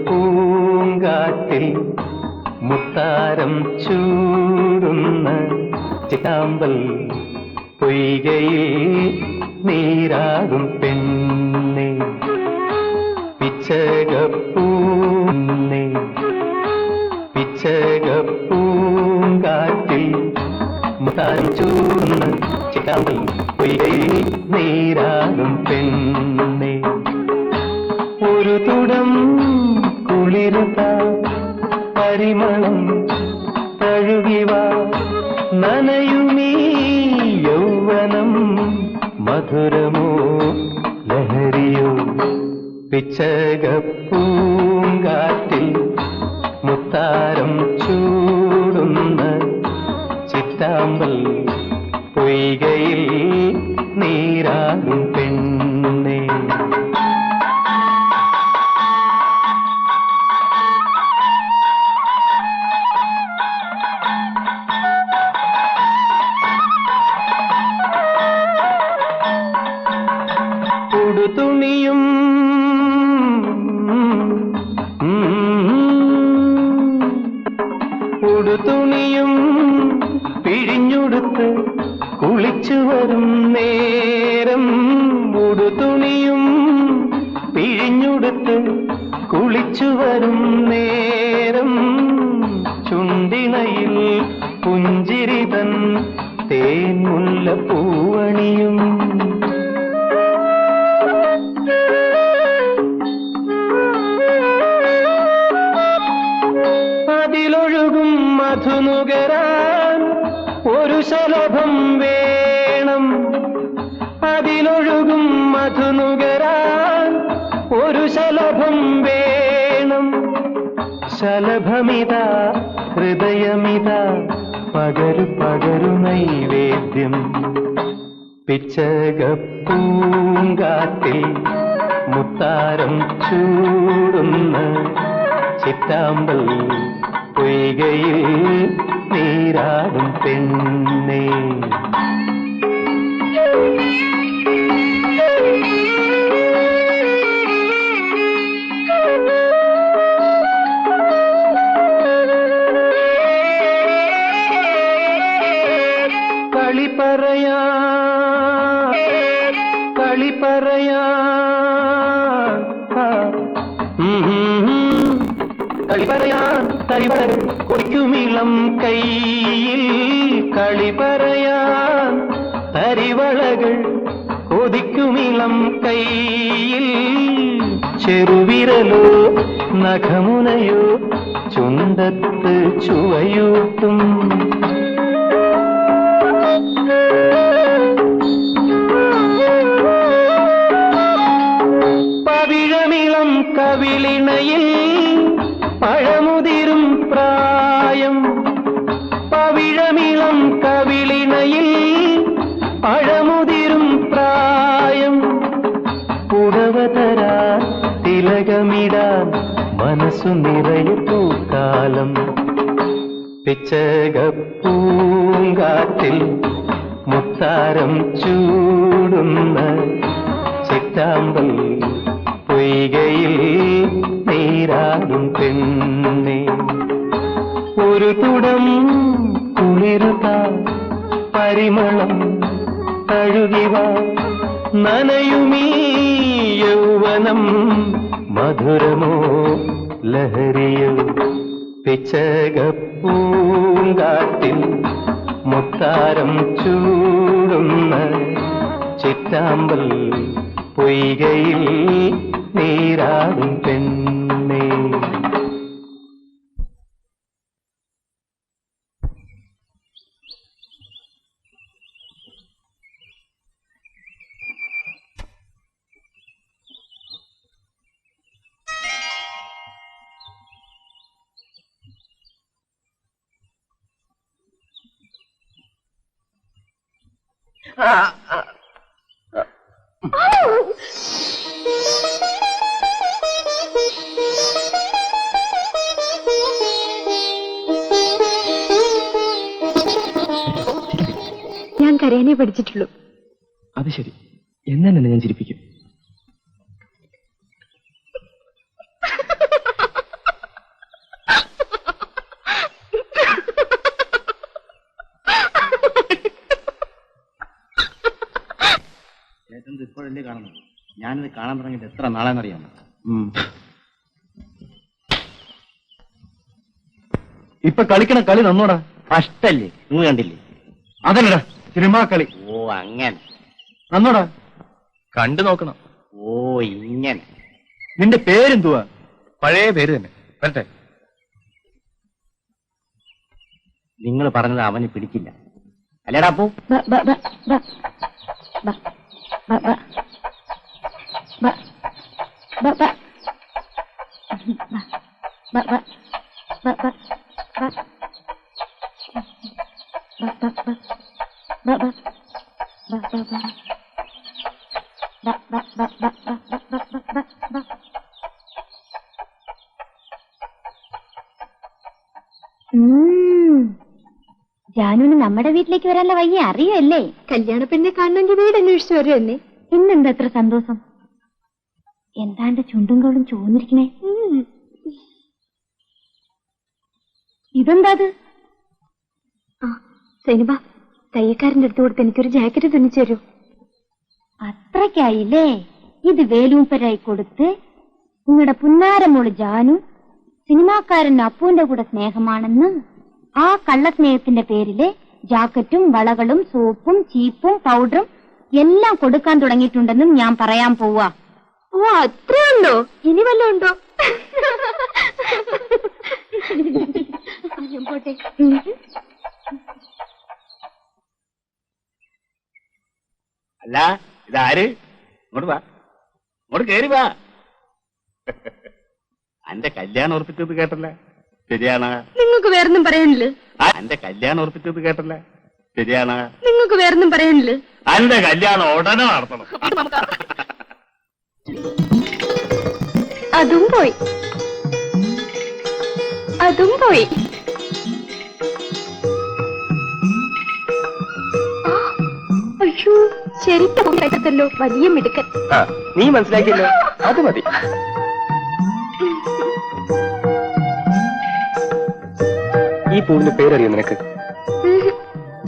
പൂങ്കാറ്റിൽ മുത്താരം ചൂടുന്ന ചിതാമ്പൽ പൊയ്കയിൽ നീരാടും പെണ്ണെ, പിച്ചകപ്പൂന്നെ, പിച്ചകപ്പൂങ്കാറ്റിൽ മുത്താരം ചൂടുന്ന ചിതാമ്പൽ പൊയ്കയിൽ നീരാടും പെണ്ണെ, ഒരു തുടം കുളിരുത പരിമളം തഴുകിവ നനയുമീ യൗവനം, മധുരമോ ലഹരിയോ, പിച്ചകപ്പൂങ്കാറ്റിൽ മുത്താരം ചൂടുന്ന ചിറ്റാമ്പൽ പൊയ്കയിൽ നീരാടും പെണ്ണെ. തുണിയും ഉടുതുണിയും പിഴിഞ്ഞുടുത്ത് കുളിച്ചു വരും നേരം, ഉടുതുണിയും പിഴിഞ്ഞുടുത്ത് കുളിച്ചു വരും നേരം, ചുണ്ടിണയിൽ പുഞ്ചിരിതൻ തേൻമുല്ല പൂവണിയും, അതിലൊഴുകും മധുനുകരാൻ ഒരു ശലഭം വേണം, അതിലൊഴുകും മധുനുകരാൻ ശലഭം വേണം. ശലഭമിതാ ഹൃദയമിതാ പകരു പകരു നൈവേദ്യം. പിച്ചകപ്പൂങ്കാട്ടിൽ മുത്താരം ചൂടുന്ന ചിറ്റാമ്പൽ പൊയ്കയിൽ നീരാടും പെണ്ണേ. കളി പറയാ കളി പറയാ കളി പറയാൻ തരിവളകൾ കൊടിക്കുമിളം കയ്യിൽ. കളി പറയാൻ തരിവളകൾ കൊതിക്കുമിളം കയ്യിൽ. ചെറുവിരലോ നഖമുനയോ ചുണ്ടത്ത് ചുവയൂട്ടും. പവിഴമിളം കവിളിണയിൽ പഴമുതിരും പ്രായം. പവിഴമിളം കവിളിണയിൽ പഴമുതിരും പ്രായം. പുടവതരാൻ തിലകമിടാൻ മനസ്സു നിറയെ പൂക്കാലം. പിച്ചകപ്പൂങ്കാറ്റിൽ മുത്താരം ചൂടുന്ന ചിറ്റാമ്പൽ പൊയ്കയിൽ നീരാടും പെണ്ണേ. ഒരു തുടം കുളിരുത പരിമളം തഴുകിവ നനയുമീ യൗവനം. മധുരമോ ലഹരിയോ പിച്ചകപ്പൂങ്കാട്ടിൽ മുത്താരം ചൂടുന്ന ചിറ്റാമ്പൽ പൊയ്കയിൽ നീരാടും പെണ്ണേ. ഞാൻ കരയാനേ പഠിച്ചിട്ടുള്ളൂ. അത് ശരി, എന്നാ തന്നെ ഞാൻ ചിരിപ്പിക്കും. ചേട്ടൻ ഇപ്പോഴല്ലേ കാണുന്നത്? ഞാനിത് കാണാൻ തുടങ്ങിയിട്ട് എത്ര നാളെന്നറിയാമോ? ഇപ്പൊ കളിക്കണ കളി നന്നോടാ. ഫസ്റ്റല്ലേ, നിങ്ങൾ കണ്ടില്ലേ? അതല്ലടാ സിനിമാ കളി. ഓ അങ്ങനെ. നന്നോടാ, കണ്ടു നോക്കണം. ഓ ഇങ്ങനെ. നിന്റെ പേരെന്തുവാ? പഴയ പേര് തന്നെ. വരട്ടെ. നിങ്ങൾ പറഞ്ഞത് അവന് പിടിക്കില്ല അല്ലേടാ അപ്പു? ജാനുവിന് നമ്മുടെ വീട്ടിലേക്ക് വരാനുള്ള വയ്യ അറിയല്ലേ? കല്യാണ പെണ്ണെ കാണണമെങ്കിൽ വീട് അന്വേഷിച്ചു വരുമല്ലേ? ഇന്നെന്താ അത്ര സന്തോഷം? എന്താണ്ട് ചുണ്ടും കോളും ചോന്നിരിക്കണേ? ഇതെന്താ? സൈനിബ, തയ്യക്കാരന്റെ അടുത്ത് കൊടുത്ത് എനിക്കൊരു ജാക്കറ്റ് തുന്നിച്ചു തരൂ. അത്രയ്ക്കായില്ലേ? ഇത് വേലൂപ്പരായി കൊടുത്ത് നിങ്ങളുടെ പുന്നാരമോള് ജാനു സിനിമാക്കാരൻ അപ്പുവിന്റെ കൂടെ സ്നേഹമാണെന്ന് ആ കള്ളസ്നേഹത്തിന്റെ പേരില് ജാക്കറ്റും വളകളും സോപ്പും ചീപ്പും പൗഡറും എല്ലാം കൊടുക്കാൻ തുടങ്ങിയിട്ടുണ്ടെന്നും ഞാൻ പറയാൻ പോവാ. ഓ അത്രയുണ്ടോ? ഇനി വല്ലതും ഉണ്ടോ? പോട്ടെ. അല്ല ഇതാര്? ഇങ്ങോട്ട് വാ, ഇങ്ങോട്ട് കേറി വാ. അന്റെ കല്യാണം ഉറപ്പിച്ചത് കേട്ടല്ലേ, ശരിയാണ്? നിങ്ങൾക്ക് വേറൊന്നും പറയാനില്ലേ? അന്റെ കല്യാണം ഉറപ്പിച്ചത് കേട്ടല്ലേ, ശരിയാണ്? നിങ്ങൾക്ക് വേറൊന്നും പറയാനില്ലേ? അന്റെ കല്യാണം ഉടനെ നടത്തണം. അതും പോയി, അതും പോയി. അയ്യോ, ശരിക്കും കേട്ടല്ലോ, വലിയ മിടുക്കൻ. നീ മനസ്സിലാക്കിയല്ലോ, അത് മതി. ഈ പൂവിന്റെ പേരറിയോ നിനക്ക്?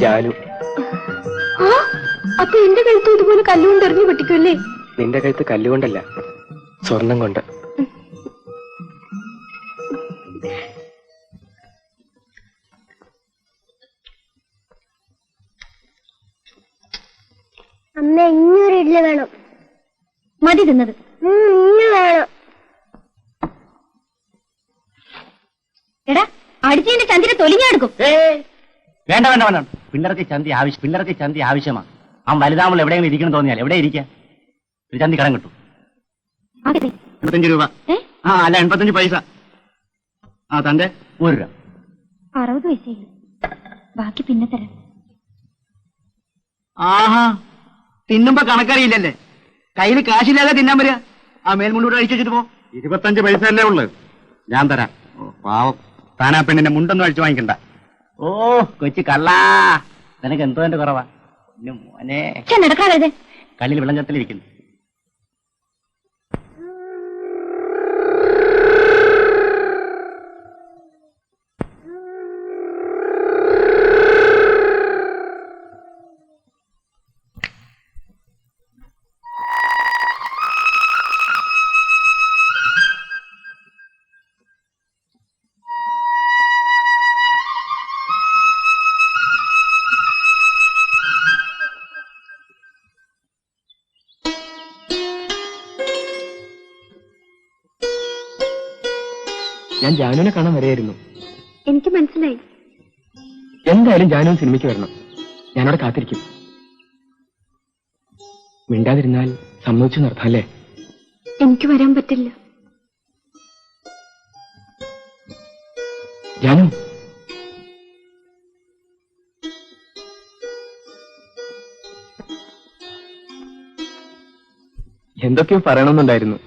ജാനു. അപ്പൊ എന്റെ കഴുത്ത് ഇതുപോലെ കല്ലുകൊണ്ട് എറിഞ്ഞു പൊട്ടിക്കുമല്ലേ? നിന്റെ കഴുത്ത് കല്ലുകൊണ്ടല്ല, സ്വർണം കൊണ്ട്. അമ്മ ഇങ്ങൊരു ഇഡ്ഡലി വേണം. മതി തിന്നത്, ഇന്ന് വേണം. എടാ, അടിച്ചതിന്റെ ചന്തിനെ തൊലിഞ്ഞെടുക്കും. വേണ്ട വേണ്ട വേണ്ട, പിള്ളേർക്ക് ചന്തി ആവശ്യമാണ്. ആ വലുതാവുമ്പോൾ എവിടെയെങ്കിലും ഇരിക്കണം തോന്നിയാൽ എവിടെ ഇരിക്കാം? ഒരു ചന്തി കടം കിട്ടും. 25 രൂപ. അല്ല 85 പൈസ. തന്റെ 1 രൂപ. 60 പൈസയില്ല, ബാക്കി പിന്നെ തരാം. ആഹാ, തിന്നുമ്പോ കണക്കറിയില്ലല്ലേ? കയ്യിൽ കാശില്ലാതെ തിന്നാൻ വരിക. ആ മേൽമുണ്ടൂടെ അഴിച്ചു വെച്ചിട്ട് പോ. 25 പൈസ അല്ലേ ഉള്ളു, ഞാൻ തരാം. പാവം, താനാ പെണ്ണിന്റെ മുണ്ടൊന്നും അഴിച്ചു വാങ്ങിക്കണ്ട. ഓ കൊച്ചു കള്ളാ, നിനക്ക് എന്തോ എന്റെ കുറവാ മോനെ. നടക്കാതെ കല്ലിൽ വെള്ളം ചേർത്തിലിരിക്കുന്നു. ഞാൻ ജാനുവിനെ കാണാൻ വരെയായിരുന്നു. എനിക്ക് മനസ്സിലായി. എന്തായാലും ജാനു സിനിമയ്ക്ക് വരണം, ഞാനവിടെ കാത്തിരിക്കും. മിണ്ടാതിരുന്നാൽ സമ്മതിച്ചു നടത്താല്ലേ? എനിക്ക് വരാൻ പറ്റില്ല. ജാനു, എന്തൊക്കെയോ പറയണമെന്നുണ്ടായിരുന്നു,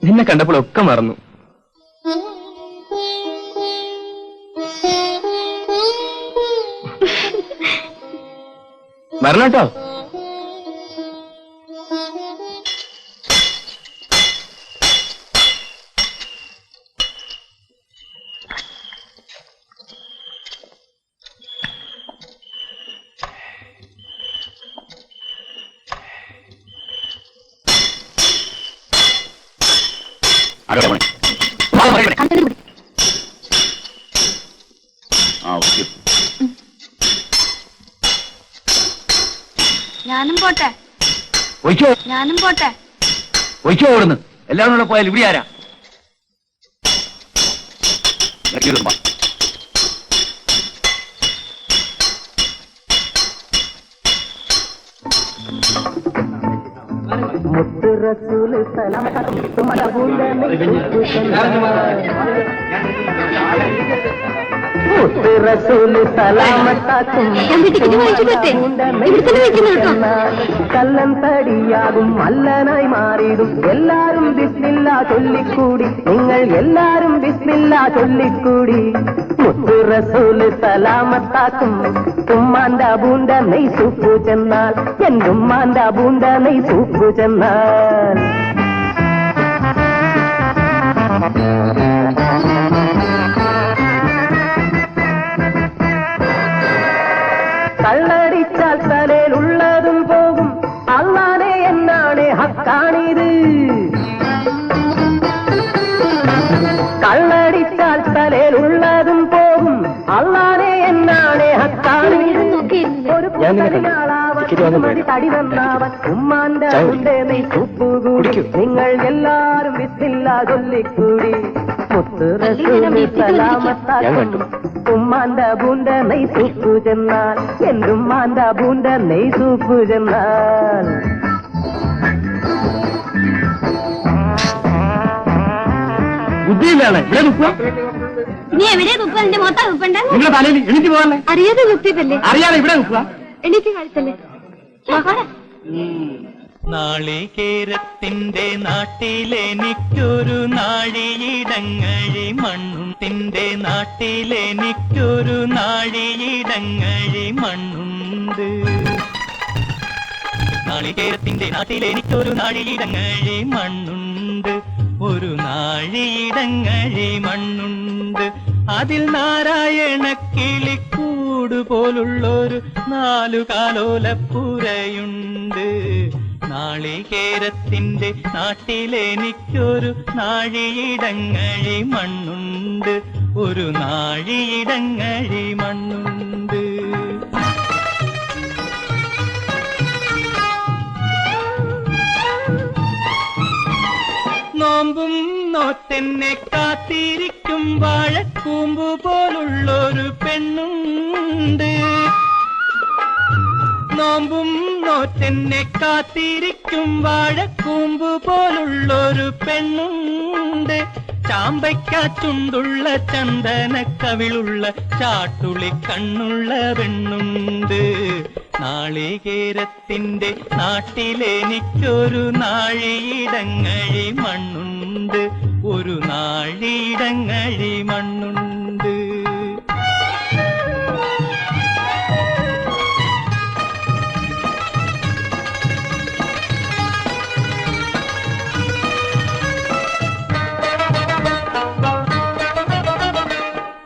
നിന്നെ കണ്ടപ്പോഴൊക്കെ മറന്നു. വരണട്ടോ. ഞാനും പോട്ടെ. ഞാനും പോട്ടെ. ഒഴിച്ചോ ഓടുന്നു. എല്ലാവരും കൂടെ പോയാൽ ഇവിടെ ആരാ? കല്ലൻ തടിയാകും മല്ലനായി മാറിയിടും എല്ലാരും ബിസ്മില്ല ചൊല്ലിക്കൂടി, നിങ്ങൾ എല്ലാരും ബിസ്മില്ല ചൊല്ലിക്കൂടി. മുത്ത് റസൂല് സലാമത്താക്കും ഉമ്മാന്റെ ബൂണ്ട നെയ് സൂപ്പു ചെന്നാൽ, എന്റെ ഉമ്മാന്റെ ബൂണ്ട നെയ് സൂപ്പു ചെന്നാൽ. കള്ളടിച്ചാൽ തലയിലുള്ളതും പോകും, അല്ലാതെ എന്നാണ് ഹക്കാണിത്. കള്ളടിച്ചാൽ തലയിലുള്ളതും പോകും, അല്ലാതെ എന്നാണ് ഹക്കാണിത്. ഒരു തടി നന്നാവൻ ഉമ്മാന്റെ ഉണ്ട് നീ സൂപ്പുകൂടി, നിങ്ങൾ എല്ലാരും വിസില്ല ചൊല്ലിക്കൂടി. മുത്ത് റസൂല് സലാമത്താക്കും ഉമ്മാന്റെ ബൂണ്ട നെയ് സൂപ്പു ചെന്നാൽ, എന്റെ ഉമ്മാന്റെ ബൂണ്ട നെയ് സൂപ്പു ചെന്നാൽ. ബുദ്ധിയില്ലാണ് ഇവിടെ നിൽക്കുക. നീ എവിടെ കുപ്പ? നിന്റെ മൊത്തം കുപ്പണ്ട. നിങ്ങളുടെ തലയിൽ എണീറ്റ് പോകാനേ. അറിയാതെ കുത്തിയതല്ലേ? അറിയാതെ ഇവിടെ നിൽക്കുക. എനിക്ക് കാഴ്ചല്ലേ? നാളികേരത്തിന്റെ നാട്ടിലെനിക്കൊരു നാഴിയിടങ്ങഴി മണ്ണുണ്ടിന്റെ നാട്ടിലെനിക്കൊരു നാഴിയിടങ്ങഴി മണ്ണുണ്ട്. നാളികേരത്തിന്റെ നാട്ടിലെനിക്കൊരു നാഴിയിടങ്ങഴി മണ്ണുണ്ട്. ഒരു നാഴിയിടങ്ങഴി മണ്ണുണ്ട്. അതിൽ നാരായണ കിളിക്കൂട് പോലുള്ളൊരു 4 കാലോലപ്പുരയുണ്ട്. നാളികേരത്തിന്റെ നാട്ടിലെനിക്കൊരു നാഴിയിടങ്ങഴി മണ്ണുണ്ട്. ഒരു നാഴിയിടങ്ങഴി മണ്ണുണ്ട്. നോമ്പും നോറ്റെന്നെ കാത്തിരിക്കും വാഴക്കൂമ്പു പോലുള്ളൊരു പെണ്ണുണ്ട്. നോമ്പും നോറ്റെന്നെ കാത്തിരിക്കും വാഴക്കൂമ്പു പോലുള്ളൊരു പെണ്ണുണ്ട്. ചാമ്പയ്ക്കാച്ചുണ്ടുള്ള ചന്ദനക്കവിളുള്ള ചാട്ടുളി കണ്ണുള്ള പെണ്ണുണ്ട്. നാളികേരത്തിന്റെ നാട്ടിലെനിക്കൊരു നാഴിയിടങ്ങഴി മണ്ണുണ്ട്. ഒരു നാഴിയിടങ്ങഴി മണ്ണുണ്ട്.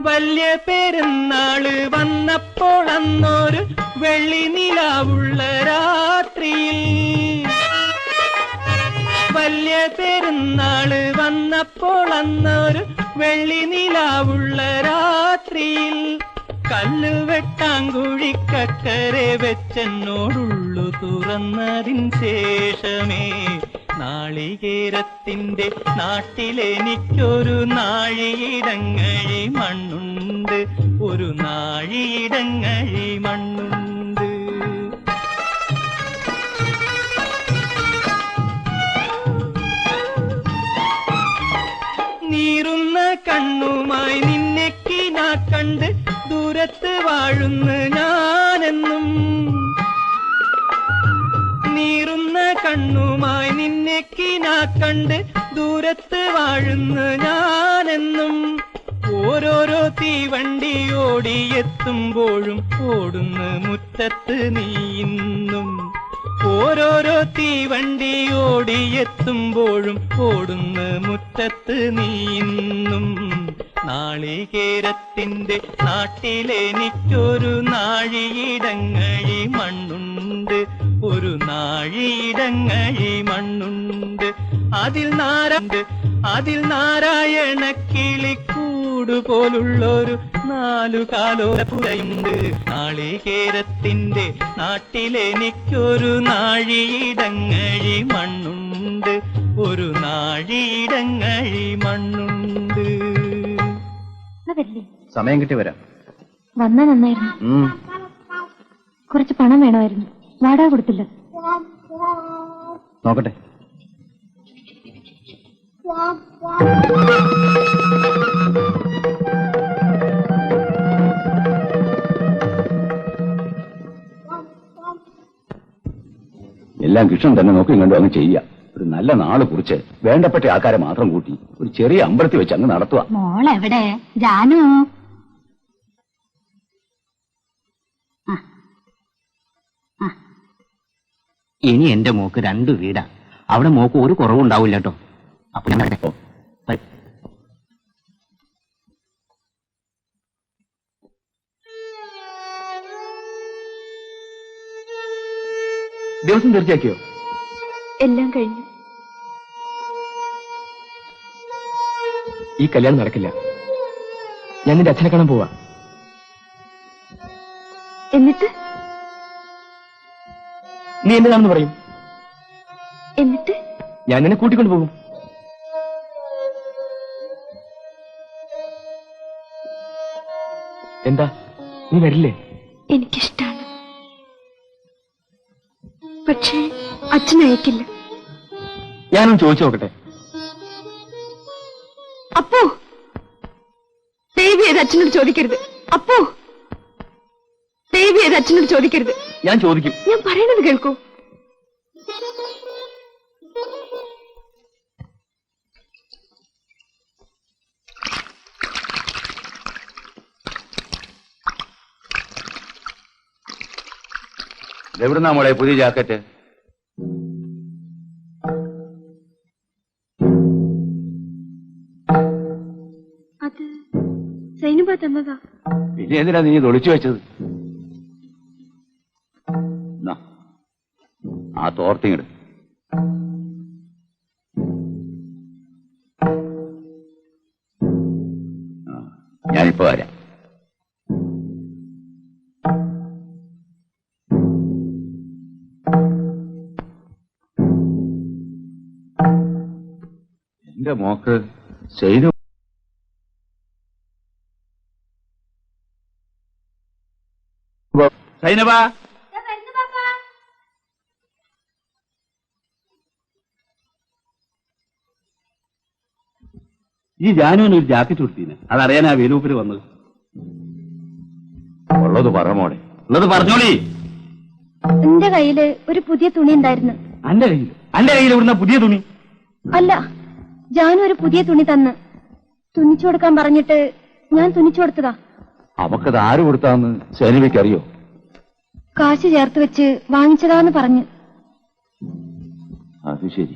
വലിയ പെരുന്നാള് വന്നപ്പോൾ അന്നൊരു വെള്ളി നിലാവുള്ള രാത്രിയിൽ, വലിയ പെരുന്നാള് വന്നപ്പോൾ അന്നൊരു വെള്ളി നിലാവുള്ള രാത്രിയിൽ, കല്ലുവെട്ടാങ്കുഴിക്കക്കരെ വെച്ചെന്നോടുള്ളു തുറന്നതിൻ ശേഷമേ നാളികേരത്തിന്റെ നാട്ടിലെനിക്കൊരു നാഴിയിടങ്ങഴി മണ്ണുണ്ട്. ഒരു നാഴിയിടങ്ങഴി മണ്ണുണ്ട്. നീറുന്ന കണ്ണുമായി നിന്നെ കിനാ കണ്ട് ദൂരത്ത് വാഴുന്ന ഞാനെന്നും, നീറുന്ന കണ്ണുമായി നിന്നെ കിനാ കണ്ട് ദൂരത്ത് വാഴുന്ന ഞാനെന്നും, ഓരോരോ തീവണ്ടി ഓടിയെത്തുമ്പോഴും ഓടുന്ന മുറ്റത്ത് നീയിന്നും, ഓരോരോ തീവണ്ടി ഓടിയെത്തുമ്പോഴും ഓടുന്ന മുറ്റത്ത് നീയിന്നും. നാളികേരത്തിന്റെ നാട്ടിലെനിക്കൊരു നാഴിയിടങ്ങഴി മണ്ണുണ്ട്. ഒരു നാഴിയിടങ്ങഴി മണ്ണുണ്ട്. അതിൽ നാരായണ കിളിക്കൂട് പോലുള്ളൊരു 4 കാലോലപ്പുരയുണ്ട്. നാളികേരത്തിന്റെ നാട്ടിലെനിക്കൊരു നാഴിയിടങ്ങഴി മണ്ണുണ്ട്. ഒരു നാഴിയിടങ്ങഴി മണ്ണുണ്ട്. സമയം കിട്ടി വരാം. വന്നാ നന്നായിരുന്നു. കുറച്ച് പണം വേണമായിരുന്നു. വാടക കൊടുത്തില്ല. നോക്കട്ടെ. എല്ലാം കൃഷ്ണൻ തന്നെ നോക്കി കണ്ടു അങ്ങ് ചെയ്യുക. ഒരു നല്ല നാള് കുറിച്ച് വേണ്ടപ്പെട്ട ആൾക്കാരെ മാത്രം കൂട്ടി ഒരു ചെറിയ അമ്പലത്തിൽ വെച്ച് അങ്ങ് നടത്തുക. മോളെവിടെ? ജാനു ഇനി എന്റെ മോക്ക് 2 വീടാ. അവിടെ മോക്ക് ഒരു കുറവുണ്ടാവില്ല കേട്ടോ. അപ്പൊ ഞാൻ വരട്ടെ. ബൈ. ദിവസം തീർച്ചയാക്കിയോ? എല്ലാം കഴിഞ്ഞു. ഈ കല്യാണം നടക്കില്ല. ഞാൻ നിന്റെ അച്ഛനെ കാണാൻ പോവാ. എന്നിട്ട് നീ എന്നതാണെന്ന് പറയും. എന്നിട്ട് ഞാൻ നിന്നെ കൂട്ടിക്കൊണ്ടു പോകും. എന്താ നീ വരില്ലേ? എനിക്കിഷ്ടാണ്. പക്ഷേ അച്ഛൻ അയക്കില്ല. ഞാനൊന്ന് ചോദിച്ചു നോക്കട്ടെ. അപ്പോ ദയവ് ചെയ്ത് അച്ഛനോട് ചോദിക്കരുത്. അപ്പോ ദയവ് ചെയ്ത് അച്ഛനോട് ചോദിക്കരുത്. ഞാൻ ചോദിക്കും. ഞാൻ പറയണത് കേൾക്കൂ. എവിടുന്നാ മോളെ പുതിയ ജാക്കറ്റ്? അത് സൈനുബ തന്നതാ. പിന്നെ എന്തിനാ നീ ഇത് ഒളിച്ചു വെച്ചത്? എന്നാ, ആ തോർത്തിങ്ങട്. ഞാനിപ്പോ വരാം. എന്റെ മോക്ക് സൈനു സൈനബ, ഈ ജാനുവിന് ഒരു ജാക്കറ്റ് കൊടുത്തീന്. അതറിയാനാ വേലൂപ്പിന് വന്നത്. ഉള്ളത് പറമോടെ, ഉള്ളത് പറഞ്ഞോളി. എന്റെ കയ്യില് ഒരു പുതിയ തുണി ഉണ്ടായിരുന്നു. അന്റെ കയ്യിൽ ഇവിടുന്ന പുതിയ തുണി? അല്ല, ജാനു ഒരു പുതിയ തുണി തന്ന് തുന്നിച്ചു കൊടുക്കാൻ പറഞ്ഞിട്ട് ഞാൻ തുന്നിച്ചു കൊടുത്തതാ. അവക്കത് ആര് കൊടുത്താന്ന് സൈനബയ്ക്ക് അറിയോ? കാശ് ചേർത്ത് വെച്ച് വാങ്ങിച്ചതാന്ന് പറഞ്ഞു. അത് ശരി.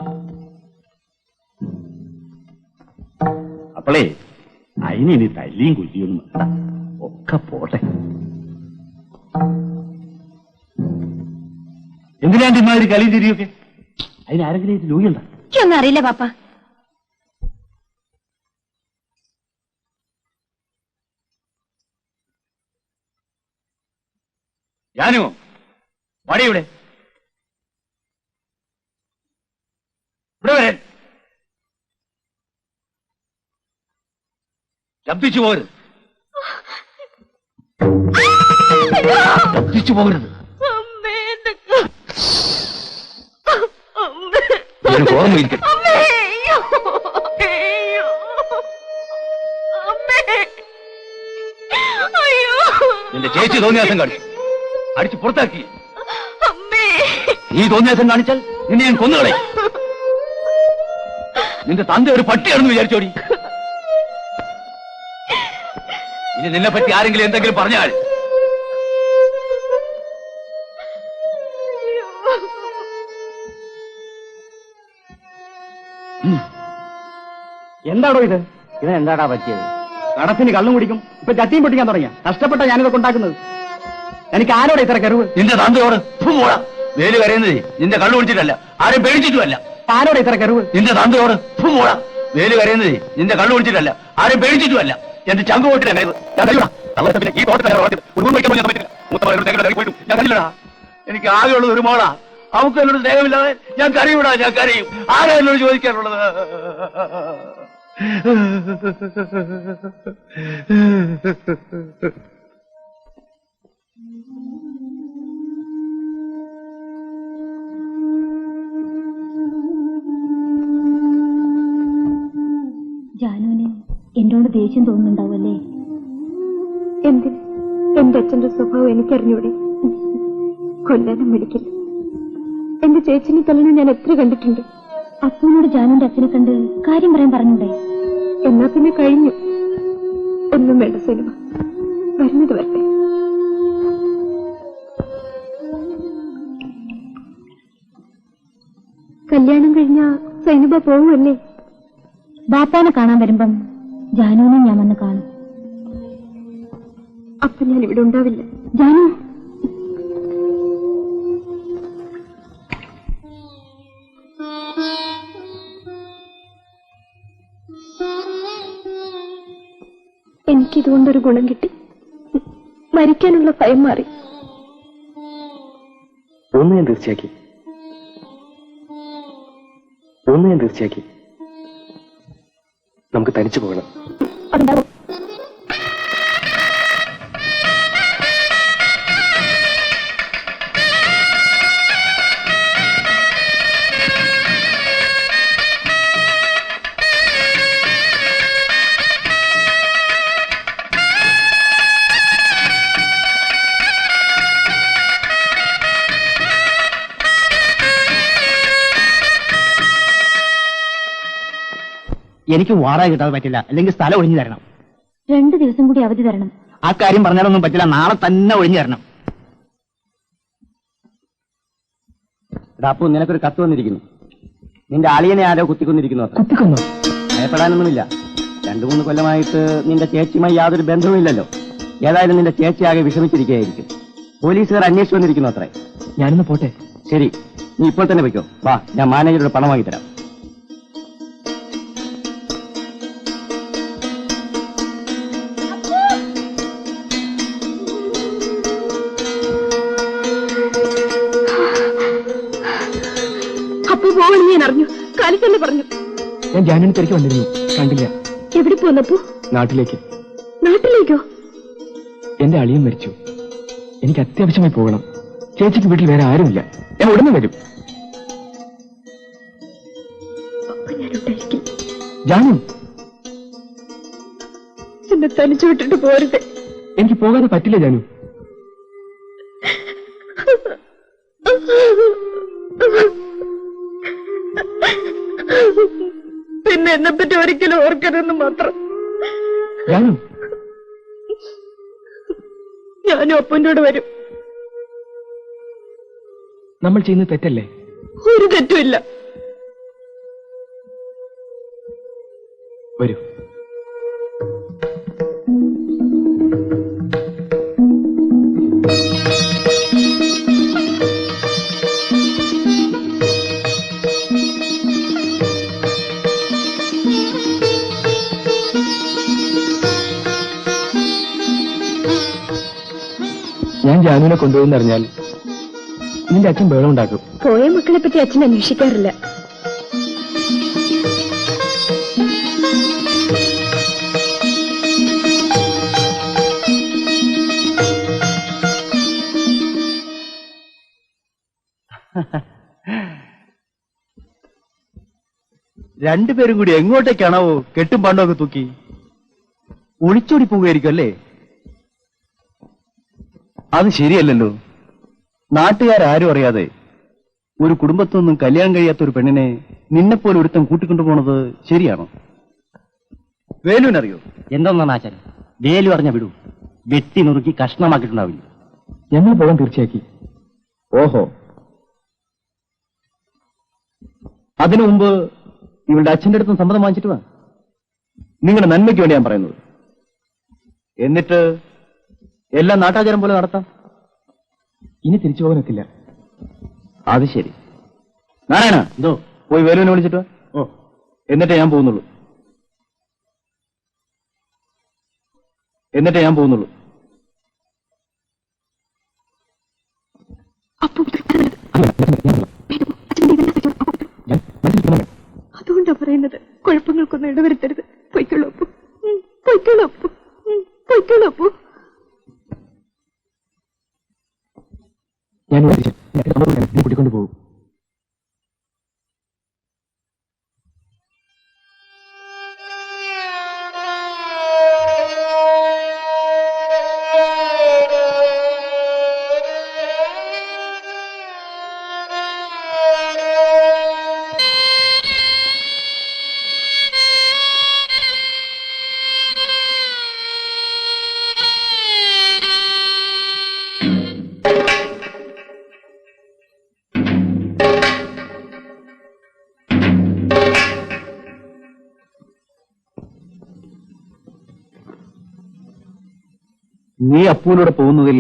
അപ്പളേ അതിനി തല്ലിയും കുല്ലിയൊന്നും വേണ്ട, ഒക്കെ പോട്ടെ. എന്തിനാണ്ട് ഇമാതിരി കളി തിരിയൊക്കെ? അതിനാരെങ്കിലും ഇത് ലൂയുണ്ട? എനിക്കൊന്നും അറിയില്ല പാപ്പ. ജാനു, വടി ഇവിടെ. ഇവിടെ വരാൻ. ശബ്ദിച്ചു പോകരുത്, ശബ്ദിച്ചു പോകരുത്. എനിക്ക് ഓർമ്മയിരിക്കും. നിന്റെ ചേച്ചി തോന്നിയാസം കാണിച്ചു, അടിച്ച് പുറത്താക്കി. നീ തോന്നിയാസം കാണിച്ചാൽ നിന്നെ ഞാൻ കൊന്നുകളെ. നിന്റെ തന്ത ഒരു പട്ടിയാണെന്ന് വിചാരിച്ചോടി. ഇനി നിന്നെ പറ്റി ആരെങ്കിലും എന്തെങ്കിലും പറഞ്ഞാൽ എന്താടോ ഇത്? ഇതിനെന്താടാ പറ്റിയത്? കടത്തിന് കള്ളും കുടിക്കും, ഇപ്പൊ ചട്ടിയും പൊട്ടിക്കാൻ തുടങ്ങിയ. കഷ്ടപ്പെട്ട ഞാനിതൊക്കെ ഉണ്ടാക്കുന്നത്. എനിക്ക് ആരോടെ ഇത്ര കരുവ്? നിന്റെ തന്തയോട് വേല് കരയുന്നത് നിന്റെ കള്ളു കുടിച്ചിട്ടല്ല, ആരും പേടിച്ചിട്ടുമല്ല. ആരോടെ ഇത്ര കരുവ്? നിന്റെ തന്തയോട് വേല് കരയുന്നത് നിന്റെ കള്ളു കുടിച്ചിട്ടല്ല, ആരും പേടിച്ചിട്ടുമല്ല. എന്റെ ചങ്ക് പോയിട്ടില്ല. എനിക്ക് ആകെയുള്ളത് ഒരു മോളാ. അവൾക്ക് എന്നോട് സ്നേഹമില്ലാതെ ഞാൻ കരയൂടാ, ഞാൻ കരയും. ആരാ എന്നോട് ചോദിക്കാനുള്ളത്? ജാനുവിന് എന്നോട് ദേഷ്യം തോന്നുന്നുണ്ടാവല്ലേ? എന്തിന്? എന്റെ അച്ഛന്റെ സ്വഭാവം എനിക്കറിഞ്ഞൂടെ? കൊല്ലാനും മേടിക്കില്ല. എന്റെ ചേച്ചിനെ തല്ലുന്ന ഞാൻ എത്ര കണ്ടിട്ടുണ്ട്. അപ്പൂനോട് ജാനുവിന്റെ അച്ഛനെ കണ്ട് കാര്യം പറയാൻ പറഞ്ഞൂടെ? എന്നാ പിന്നെ കഴിഞ്ഞു. ഒന്നും വേണ്ട സിനിമ, വരുന്നത് വരട്ടെ. കല്യാണം കഴിഞ്ഞാ സൈനുബ പോവുമല്ലേ? ബാപ്പാനെ കാണാൻ വരുമ്പം ജാനുവിനെ ഞാൻ വന്ന് കാണും. അപ്പൊ ഞാൻ ഇവിടെ ഉണ്ടാവില്ല. ജാനു, എനിക്കിതുകൊണ്ടൊരു ഗുണം കിട്ടി. മരിക്കാനുള്ള ഭയം മാറി. ഒന്ന് ഞാൻ തീർച്ചയാക്കി നമുക്ക് തനിച്ചു പോകണം. അതുണ്ടാവും. എനിക്ക് വാടക കിട്ടാതെ പറ്റില്ല, അല്ലെങ്കിൽ സ്ഥലം ഒഴിഞ്ഞു തരണം. 2 ദിവസം കൂടി അവധി തരണം. ആ കാര്യം പറഞ്ഞാലൊന്നും പറ്റില്ല, നാളെ തന്നെ ഒഴിഞ്ഞു തരണം. അപ്പോ നിനക്കൊരു കത്ത് വന്നിരിക്കുന്നു. നിന്റെ അളിയനെ ആരോ കുത്തിക്കൊന്നിരിക്കുന്നു. കുത്തിക്കൊന്നു? ഭയപ്പെടാനൊന്നുമില്ല. 2-3 കൊല്ലമായിട്ട് നിന്റെ ചേച്ചിയുമായി യാതൊരു ബന്ധവുമില്ലല്ലോ. ഏതായാലും നിന്റെ ചേച്ചി ആകെ വിഷമിച്ചിരിക്കുകയായിരിക്കും. പോലീസുകാർ അന്വേഷിച്ചു വന്നിരിക്കുന്നു അത്രേ. ഞാനിന്ന് പോട്ടെ? ശരി, നീ ഇപ്പോൾ തന്നെ വയ്ക്കോ. വാ, ഞാൻ മാനേജറുടെ പണം വാങ്ങിത്തരാം. അപ്പു പോവണെന്ന് ഞാൻ അറിഞ്ഞു. കാലത്ത് തന്നെ പറഞ്ഞു. ഞാൻ ജാനുവിനെ തിരക്കി വന്നിരുന്നു, കണ്ടില്ല. എവിടെ പോന്നപ്പോ? നാട്ടിലേക്ക്. നാട്ടിലേക്കോ? എന്റെ അളിയൻ മരിച്ചു. എനിക്ക് അത്യാവശ്യമായി പോകണം. ചേച്ചിക്ക് വീട്ടിൽ വേറെ ആരുമില്ല. ഞാൻ ഉടനെ വരും. ജാനു, എന്നെ തനിച്ചു വിട്ടിട്ട് പോരുത്. എനിക്ക് പോകാതെ പറ്റില്ല ജാനു. പിന്നെ എന്നെ പറ്റി ഒരിക്കലും ഓർക്കരുതെന്ന് മാത്രം. ജാനു, ഞാനും അപ്പൻ്റെ കൂടെ വരും. നമ്മൾ ചെയ്യുന്നത് തെറ്റല്ലേ? ഒരു തെറ്റുമില്ല. വരൂ. ഞാൻ ജാനുവിനെ കൊണ്ടുപോയെന്നറിഞ്ഞാൽ നിന്റെ അച്ഛൻ ബഹളം ഉണ്ടാക്കും. പോയ മക്കളെ പറ്റി അച്ഛൻ അന്വേഷിക്കാറില്ല. രണ്ടുപേരും കൂടി എങ്ങോട്ടേക്കാണോ കെട്ടും പണ്ടൊക്കെ തൂക്കി ഒളിച്ചോടി പോവുകയായിരിക്കും അല്ലേ? അത് ശരിയല്ലല്ലോ. നാട്ടുകാരും അറിയാതെ ഒരു കുടുംബത്തിൽ നിന്നും കല്യാണം കഴിയാത്ത ഒരു പെണ്ണിനെ നിന്നെപ്പോലെ ഒരുത്തം കൂട്ടിക്കൊണ്ടുപോണത് ശരിയാണോ? വേലുവിനറിയോ? എന്തൊന്നാണ് ആചാൻ? വേലു അറിഞ്ഞ വിടൂ, വെട്ടി നുറുക്കി കഷ്ണമാക്കിയിട്ടുണ്ടാവില്ല. ഞങ്ങൾ പോകാൻ തീർച്ചയാക്കി. ഓഹോ, അതിനു മുമ്പ് ഇവളുടെ അച്ഛന്റെ അടുത്തും സമ്മതം വാങ്ങിച്ചിട്ട് വാ. നിങ്ങളുടെ നന്മയ്ക്ക് വേണ്ടി ഞാൻ പറയുന്നത്. എന്നിട്ട് എല്ലാം നാട്ടാചാരം പോലെ നടത്താം. ഇനി തിരിച്ചു പോകാനൊക്കില്ല. അത് ശരി. നാരായണ, എന്തോ പോയി വേലുവിനെ വിളിച്ചിട്ട് വാ. ഓ, എന്നിട്ടേ ഞാൻ പോകുന്നുള്ളൂ. അതുകൊണ്ടാ പറയുന്നത്, കുഴപ്പങ്ങൾക്കൊന്നും ഇടവരുത്തരുത്. പൊയ്ക്കോളൂ അപ്പു, പൊയ്ക്കോളൂ അപ്പു, പൊയ്ക്കോളൂ അപ്പു. ഞാൻ കൂട്ടിക്കൊണ്ടു പോകും. നീ അപ്പൂനോട് പോകുന്നതിൽ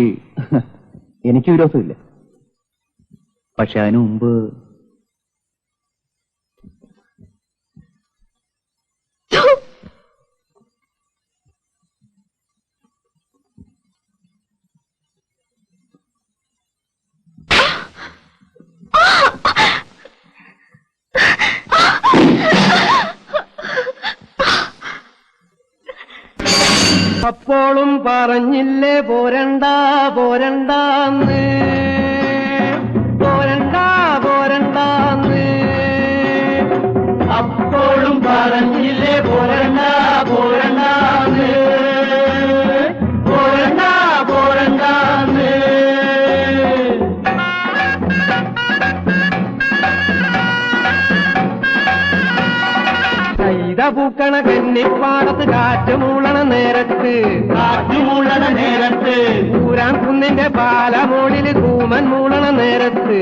എനിക്ക് വിരോധമില്ല. പക്ഷെ അതിനു മുമ്പ് അപ്പോഴും പറഞ്ഞില്ലേ പോരണ്ട പോരണ്ടാന്ന്, പോരണ്ട പോരണ്ടാന്ന്. അപ്പോഴും പറഞ്ഞില്ലേ പോരണ്ട പോരണ്ടാന്ന്, പോരണ്ട പോരണ്ടാന്ന്. ചെയ്ത പൂക്കണ കന്നിപ്പാടത്ത് കാറ്റുമൂളണ നേരത്ത് ഊരാൻ കുന്നിന്റെ പാലമോളില് കൂമൻ മൂളണ നേരത്ത്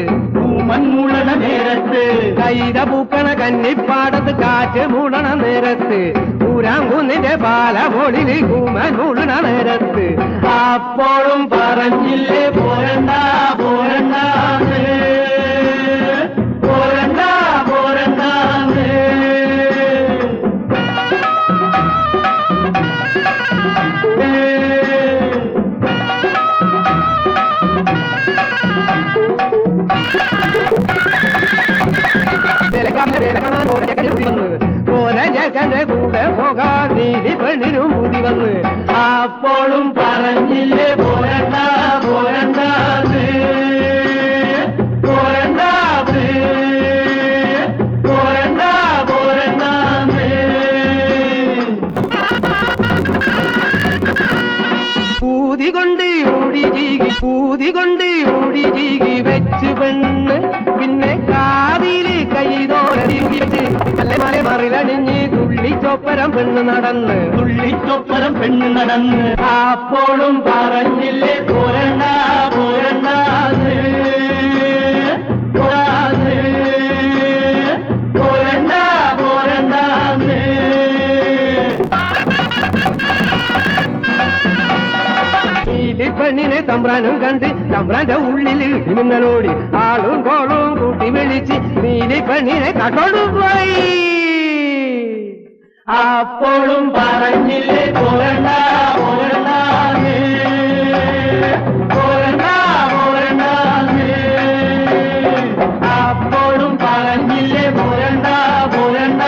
കൈത പൂക്കണ കന്നിപ്പാടത്ത് കാറ്റ് മൂളണ നേരത്ത് ഊരാൻ കുന്നിന്റെ പാലമോളില് കൂമൻ മൂളണ നേരത്ത് അപ്പോഴും പറഞ്ഞില്ലേ പോരണ്ട പോരണ്ട പോരണ്ട പോരണ്ട ഓരജകന്റെ കൂടെ പോകാൻ നീതി പെണ്ണിനും ബുദ്ധി വന്ന് അപ്പോഴും പറഞ്ഞില്ലേ പോരണ്ട പോരണ്ട പോരണ്ട പോരണ്ട പോരണ്ട പൂതി കൊണ്ട് ഓടി ജീകി വെച്ച് പെണ്ണ് പിന്നെ കാതില് കൈതോരടിച്ച് അല്ലെ മറിലണിഞ്ഞ് തുള്ളിച്ചൊപ്പരം പെണ്ണ് നടന്ന് അപ്പോഴും പറഞ്ഞില്ലേ പോരണ്ട പോരണ്ട പോരണ്ട പോരണ്ട പെണ്ണിനെ തമ്പ്രാനും കണ്ട് തമ്പ്രാന്റെ ഉള്ളിൽ മിന്നലോടി ആളും കോളും കൂട്ടി വിളിച്ച് നീലി പെണ്ണിനെ കട്ടോണ്ടു പോയി അപ്പോഴും പറഞ്ഞില്ലേ പോരണ്ട പോരണ്ട പോരണ്ട പോരണ്ട അപ്പോഴും പറഞ്ഞില്ലേ പോരണ്ട പോരണ്ട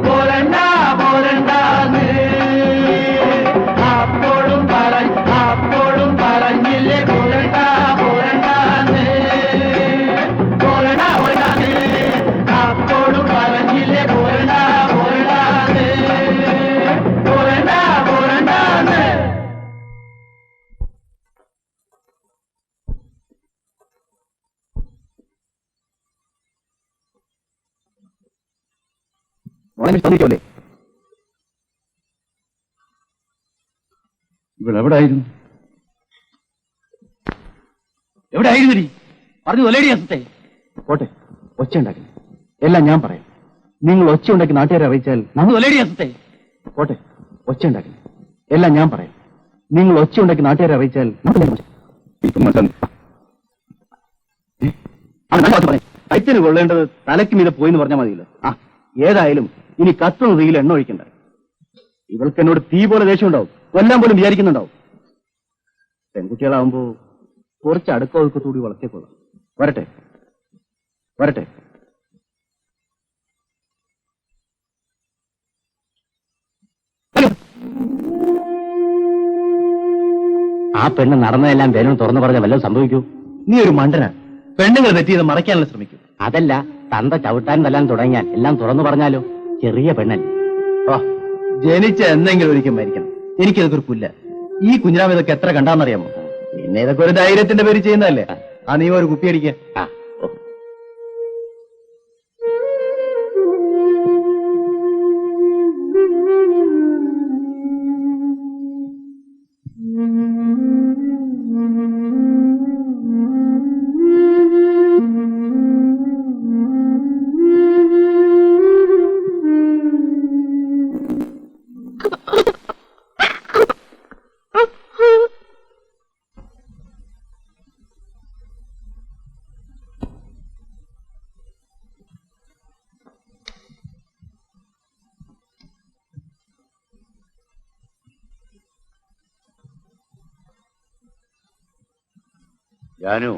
പോരണ്ട പോരണ്ട അപ്പോഴും പറഞ്ഞില്ലേ പോരണ്ട പോരണ്ട പോരണ്ട പോരണ്ട അപ്പോഴും പറഞ്ഞില്ലേ പോരണ്ട പോരണ്ട പോരണ്ട പോരണ്ട സമ്മതിക്കല്ലേ ഇവളെവിടായിരുന്നു എവിടെയായിരുന്നു പറഞ്ഞു ഒലേടി അസത്തെ പോട്ടെ, ഒച്ച ഉണ്ടാക്കി എല്ലാം ഞാൻ പറയാം. നിങ്ങൾ ഒച്ച ഉണ്ടാക്കി നാട്ടുകാരെ അറിയിച്ചാൽ നമ്മൾ ഒലേടി അസത്തെ പോട്ടെ, ഒച്ച ഉണ്ടാക്കി എല്ലാം ഞാൻ പറയാം. നിങ്ങൾ ഒച്ച ഉണ്ടാക്കി നാട്ടുകാരെ അറിയിച്ചാൽ കൈത്തിന് കൊള്ളേണ്ടത് തലയ്ക്ക് മീതെ പോയിന്ന് പറഞ്ഞാൽ മതിയല്ലോ. ആ, ഏതായാലും ഇനി കത്തുന്ന തീയിൽ എണ്ണ ഒഴിക്കണ്ട. ഇവൾക്ക് എന്നോട് തീ പോലെ ദേഷ്യം ഉണ്ടാവും, കൊല്ലാൻ പോലും വിചാരിക്കുന്നുണ്ടാവും. പെൺകുട്ടികളാവുമ്പോ കുറച്ച് അടുക്ക ഒതുക്കത്തൂടി വളർത്തിക്കൊള്ളാം. വരട്ടെ വരട്ടെ. ആ പെണ്ണ് നടന്നതെല്ലാം വേലും തുറന്നു പറഞ്ഞ വല്ലതും സംഭവിക്കൂ? നീ ഒരു മണ്ടനാ. പെണ്ണുങ്ങൾ തെറ്റിയത് മറയ്ക്കാനുള്ള ശ്രമിക്കും. അതല്ല, തന്ത ചവിട്ടാൻ വല്ലാൻ തുടങ്ങിയാൽ എല്ലാം തുറന്നു പറഞ്ഞാലോ? ചെറിയ പെണ്ണല്ലേ. ഓ, ജനിച്ച എന്തെങ്കിലും ഒരിക്കൽ മരിക്കണം. എനിക്കിതൊക്കെ ഒരു പുല്ല. ഈ കുഞ്ഞിരാമ ഇതൊക്കെ എത്ര കണ്ടാന്നറിയാമോ? പിന്നെ ഇതൊക്കെ ഒരു ധൈര്യത്തിന്റെ പേര് ചെയ്യുന്നതല്ലേ. ആ നീ ഒരു കുപ്പി അടിക്ക. ജാനു,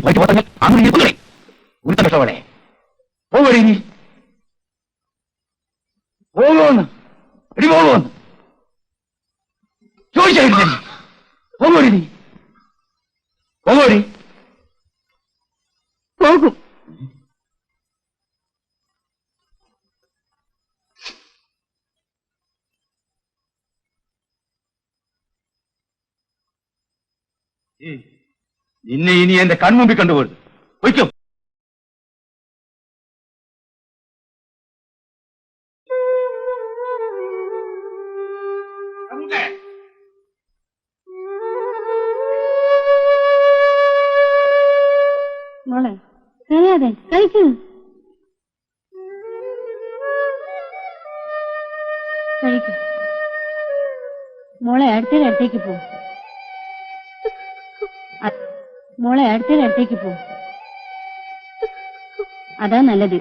പോയിട്ട് ഓട്ടങ്ങൾ അങ്ങനെ ഇരിക്കുന്നേ ഒരുത്ത കഷ്ടോടെ പോകടി നീ പോകുമെന്ന് എടി പോകുമെന്ന് ചോദിച്ചായിരുന്നു പോകടി നീ പോകടി പോകും. നിന്നെ ഇനി എന്റെ കൺമുമ്പിൽ കണ്ടുപോരുത് വയ്ക്കും. മോളെ കരയാതെ കഴിക്കൂ. കഴിക്കൂ മോളെ. അടുത്തേക്ക് പോ. മോളെ അടുത്തേക്ക് പോ. അതാ നല്ലത്.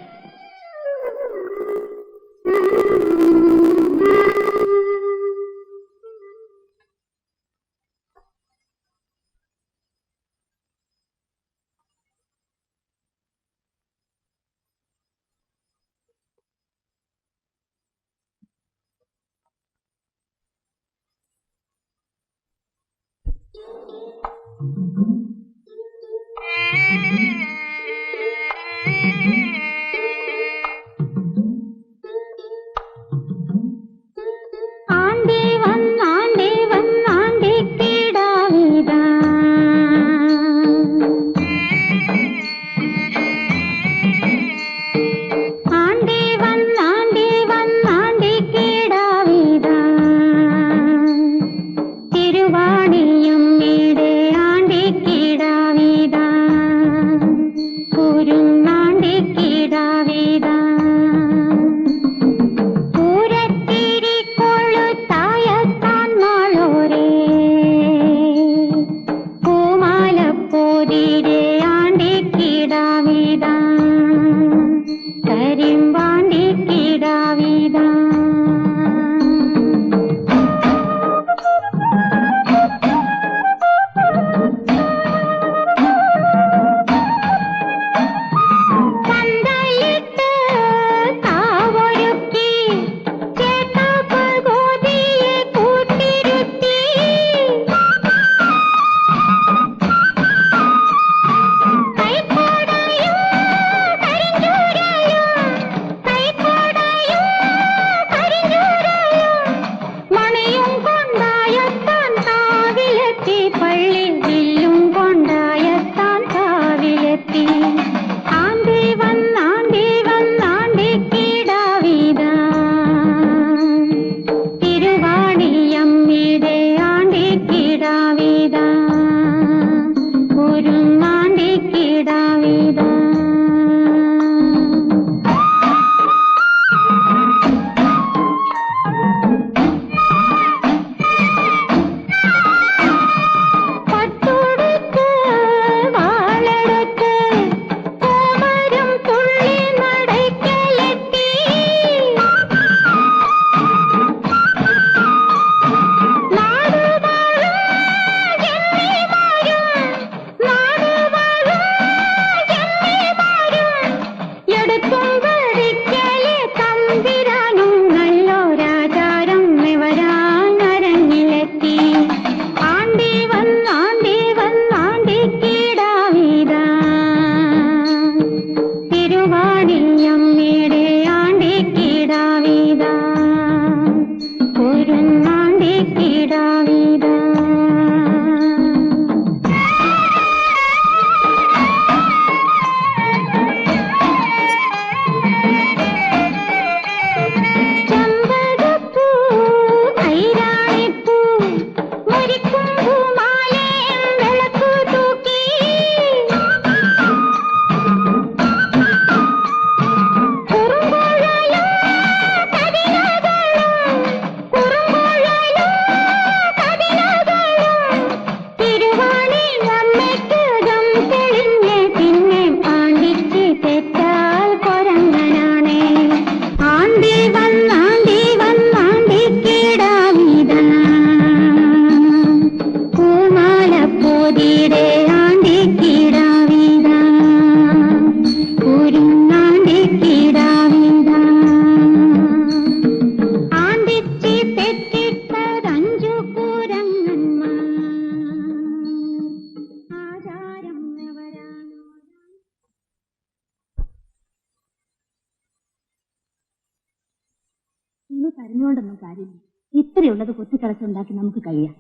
നീ കരഞ്ഞുകൊണ്ടൊന്നും കാര്യമില്ല. ഇത്രയുള്ളത് കൊത്തിക്കളച്ചുണ്ടാക്കി നമുക്ക് കഴിയാം.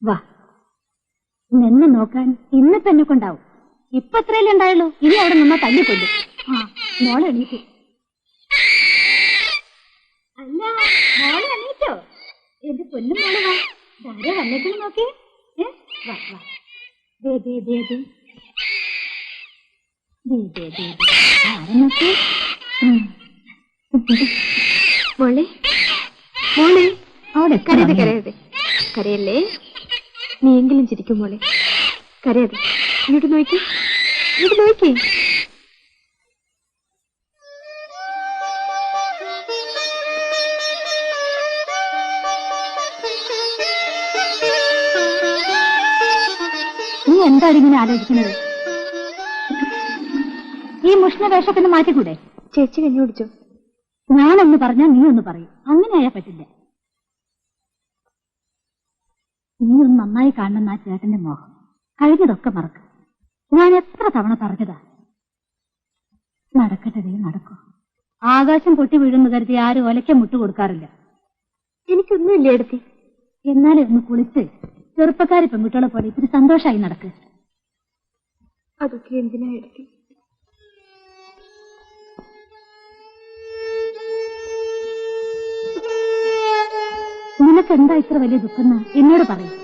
വാ, എന്നെ നോക്കാൻ ഇന്നിപ്പോ എന്നെ കൊണ്ടാവും. ഇപ്പൊ എത്രയല്ലേ ഉണ്ടായുള്ളൂ, ഇനി അവിടെ നിന്നാ തല്ലിക്കൊല്ലും. ആ, മോളെ എണീറ്റു. അല്ല, മോളെ എണീറ്റോ? എന്റെ പൊന്നും മോളെ വാ. ധാരെ വന്നേക്കണം നോക്കിയേ. വാ വാ. ദേ ദേ ദേ ദേ ദേ ദേ ദേ ആരെ നോക്കി? മോളെ മോളെ, അവിടെ കരയതെ കരയതെ കരയല്ലേ. നീയെങ്കിലും ചിരിക്കും മോളെ, കരയതെ. ഇങ്ങോട്ട് നോക്കി, ഇങ്ങോട്ട് നോക്കി. നീ എന്താണ് ഇങ്ങനെ ആലോചിക്കുന്നത്? ഈ മുഷ്ണ വേഷത്തിന് മാറ്റിക്കൂടെ? ചേച്ചി കഞ്ഞി കുടിച്ചോ? ഞാനൊന്ന് പറഞ്ഞാൽ നീ ഒന്ന് പറയും, അങ്ങനെ ആയാ പറ്റില്ല. നീ ഒന്ന് നന്നായി കാണുന്ന ആ ചേട്ടന്റെ മോഹം കഴിഞ്ഞതൊക്കെ മറക്ക. ഞാൻ എത്ര തവണ പറഞ്ഞതാ. നടക്കട്ടെ, നടക്കൂ. ആകാശം പൊട്ടി വീഴുന്നു കരുതി ആരും ഒലയ്ക്ക മുട്ടു കൊടുക്കാറില്ല. എനിക്കൊന്നുമില്ല എടുത്തി. എന്നാലും ഒന്ന് കുളിച്ച് ചെറുപ്പക്കാരി പെൺകുട്ടികളെ പോലെ ഇത്തിരി സന്തോഷമായി നടക്ക്. അതൊക്കെ എന്തിനാ എടുത്തി? നിനക്ക് എന്താ ഇത്ര വലിയ ദുഃഖം എന്നോട് പറയും.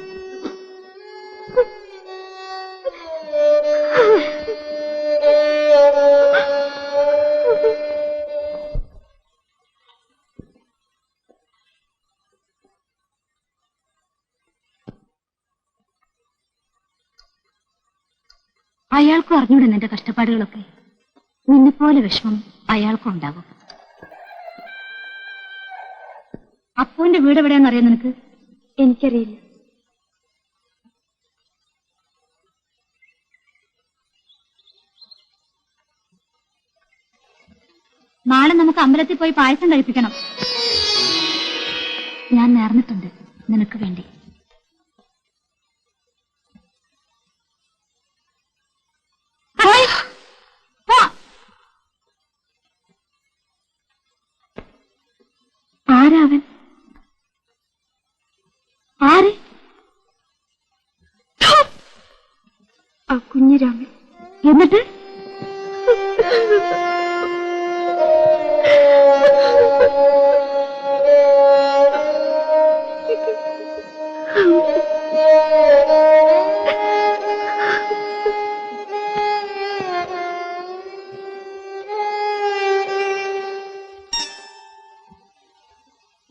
അയാൾക്കും അറിഞ്ഞൂടെ നിന്റെ കഷ്ടപ്പാടുകളൊക്കെ. നിന്നെപ്പോലെ വിഷമം അയാൾക്കും ഉണ്ടാകും. അപ്പുവിന്റെ വീട് എവിടെയാണെന്നറിയാം നിനക്ക്? എനിക്കറിയില്ല. നാളെ നമുക്ക് അമ്പലത്തിൽ പോയി പായസം കഴിപ്പിക്കണം. ഞാൻ നേർന്നിട്ടുണ്ട് നിനക്ക് വേണ്ടി. ആരാവൻ? ആര്? ആ കുഞ്ഞിരാമൻ. എന്നിട്ട്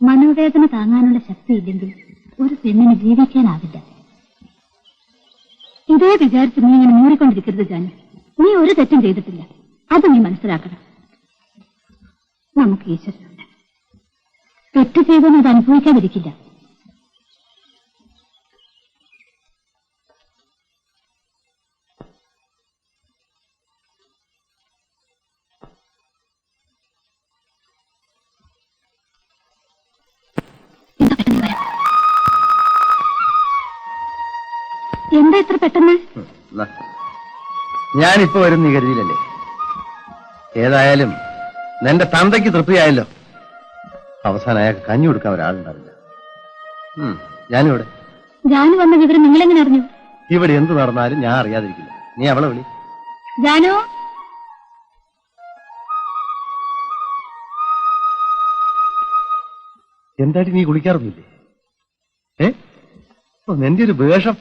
മനോവേദന താങ്ങാനുള്ള ശക്തിയില്ലെങ്കിൽ ഒരു പെണ്ണിന് ജീവിക്കാനാവില്ല. ഇതേ വിചാരിച്ച് നീ ഇങ്ങനെ മൂറിക്കൊണ്ടിരിക്കരുത് ജാനു. നീ ഒരു തെറ്റും ചെയ്തിട്ടില്ല, അത് നീ മനസ്സിലാക്കണം. നമുക്ക് ഈശ്വരനുണ്ട്. തെറ്റ് ചെയ്തെന്ന് അത് അനുഭവിക്കാതിരിക്കില്ല. എന്താ ഇത്ര പെട്ടെന്ന്? ഞാനിപ്പോ വരും നീ കരുതിയില്ലല്ലേ? ഏതായാലും നിന്റെ തന്തയ്ക്ക് തൃപ്തിയായല്ലോ. അവസാനം അയാൾക്ക് കഞ്ഞി കൊടുക്കാൻ ഒരാളുണ്ടാവില്ല. ഞാനിവിടെ. ജാനു വന്ന വിവരം നിങ്ങളെങ്ങനെ അറിഞ്ഞു? ഇവിടെ എന്ത് നടന്നാലും ഞാൻ അറിയാതിരിക്കില്ല. നീ അവളെ വിളി. ജാനു, എന്തായിട്ട് നീ കുളിക്കാറൊന്നുമില്ലേ? നിന്റെ ഒരു വേഷം.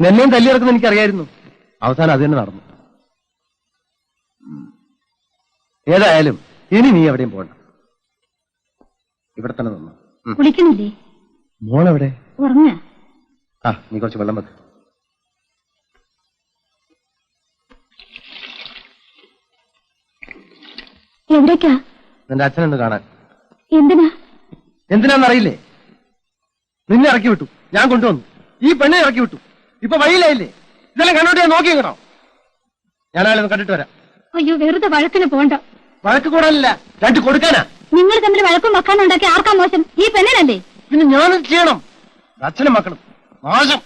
നിന്നെയും തല്ലിയിറക്കുന്ന എനിക്കറിയായിരുന്നു. അവസാനം അത് തന്നെ നടന്നു. ഏതായാലും ഇനി നീ എവിടെയും പോകണ്ട, ഇവിടെ തന്നെ നിന്നു. കുളിക്കണില്ലേ? മോളെവിടെ? ഉറങ്ങ. ആ, നീ കുറച്ച് വെള്ളം വെക്ക്. എവിടേക്കാ? നിന്റെ അച്ഛനൊന്ന് കാണാൻ. എന്തിനാ? എന്തിനാന്നറിയില്ലേ? നിന്നെ ഇറക്കി വിട്ടു, ഞാൻ കൊണ്ടുവന്നു. ഈ പെണ്ണെ ഇറക്കി വിട്ടു. ഇപ്പൊ വഴിയിലായില്ലേ? ഇതെല്ലാം കണ്ടോട്ട് ഞാൻ നോക്കി കേട്ടോ. ഞാനാളൊന്ന് കണ്ടിട്ട് വരാം. അയ്യോ, വെറുതെ വഴക്കിന് പോണ്ട. വഴക്ക് കൂടാനില്ല, രണ്ട് കൊടുക്കാനാ. നിങ്ങൾ തമ്മിൽ വഴക്കും മക്കാനും ഉണ്ടാക്കി ആർക്കാ മോശം? ഈ പെണ്ണിനല്ലേ? പിന്നെ ഞാനത് ചെയ്യണം. അച്ഛനും മക്കളും മോശം.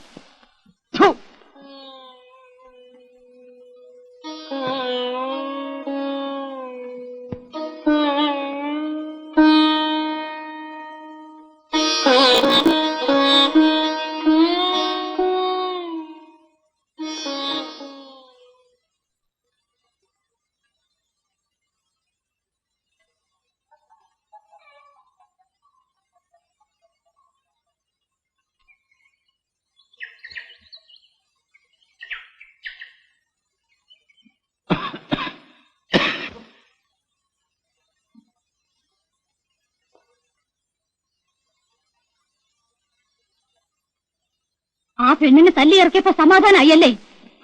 ആ പെണ്ണിനെ തല്ലി ഇറക്കിയപ്പോ സമാധാനമായല്ലേ?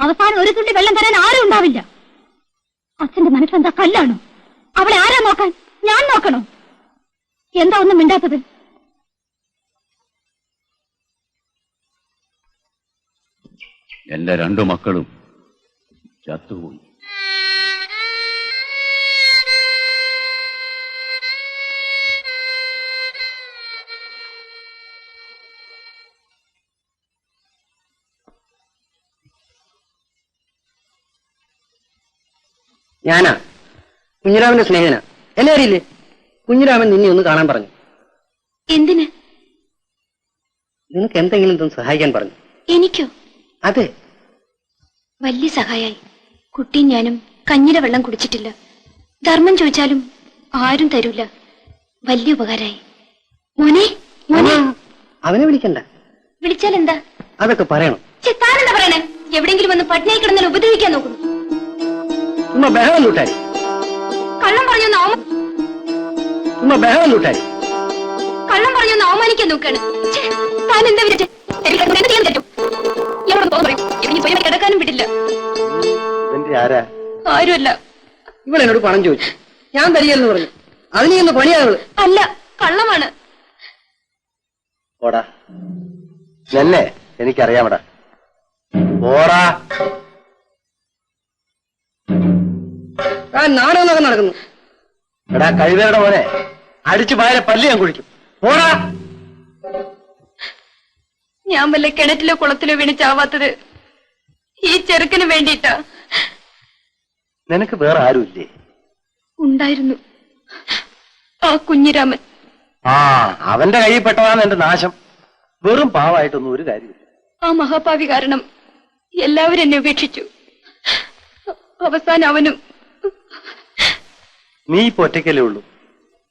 അവസാനം ഒരു തുള്ളി വെള്ളം തരാൻ ആരും ഉണ്ടാവില്ല. അച്ഛന്റെ മനസ്സെന്താ കല്ലാണോ? അവളെ ആരാ നോക്കാൻ? ഞാൻ നോക്കണോ? എന്താ ഒന്നും മിണ്ടാത്തത്? എന്റെ രണ്ടു മക്കളും ചത്തുപോയി. ഞാനാ കുഞ്ഞിരാമന്റെ സ്നേഹന. എന്നെ അറിയില്ലേ? കുഞ്ഞിരാമൻ നിന്നെ ഒന്ന് കാണാൻ പറഞ്ഞു. എന്തിന്? നിനക്ക് എന്തെങ്കിലും സഹായിക്കാൻ പറഞ്ഞു. എനിക്കോ? അതെ. വലിയ സഹായായി. കുട്ടിയും ഞാനും കഞ്ഞിയുടെ വെള്ളം കുടിച്ചിട്ടില്ല. ധർമ്മം ചോദിച്ചാലും ആരും തരൂല. വലിയ ഉപകാരായി. മോനെ മോനെ. അവനെ വിളിക്കണ്ട. വിളിച്ചാൽ എന്താ? അതൊക്കെ പറയണം. താനെന്താ പറയണേ? എവിടെങ്കിലും വന്ന് പട്ടിണി കിടന്നാൽ ഉപദ്രവിക്കാൻ നോക്കുന്നു. ഉമ്മ ബഹളം ലൂട്ടായി. കള്ളം പറഞ്ഞു ഉമ്മ ബഹളം ലൂട്ടായി. കള്ളം പറഞ്ഞു അവമാനിക്കാൻ നോക്കാണ്. താൻ എന്താ വിളിച്ചേ? കിടക്കാനും വിട്ടില്ല. ആരുമല്ല. ഇവളെന്നോട് പണം ചോദിച്ചു. ഞാൻ തരികയെന്ന് പറഞ്ഞു. അതിന് ഇന്ന് പണിയാവള്. അല്ല, കള്ളമാണ്. ഓടാ എന്നെ എനിക്കറിയാമടാ. ഓടാ. നാടകമൊക്കെ നടക്കുന്നു. എടാ കഴിവേരുടെ മോനെ, അടിച്ചു പായലെ പല്ല് ഞാൻ കുഴിക്കും. ഓടാ. ഞാൻ വല്ല കിണറ്റിലോ കുളത്തിലോ വീണ് ചാവാത്തത് ഈ ചെറുക്കന് വേണ്ടിയിട്ടാ. നിനക്ക് വേറെ ആരുമില്ലേ? ഉണ്ടായിരുന്നു, ആ കുഞ്ഞിരാമൻ. ആ, അവന്റെ കയ്യിൽ പെട്ടതാണ് എന്റെ നാശം. വെറും പാവായിട്ടൊന്നും ഒരു കാര്യമില്ല. ആ മഹാപാവി കാരണം എല്ലാവരും എന്നെ ഉപേക്ഷിച്ചു. അവസാനം അവനും. നീ ഇപ്പൊ ഒറ്റയ്ക്കല്ലേ ഉള്ളൂ.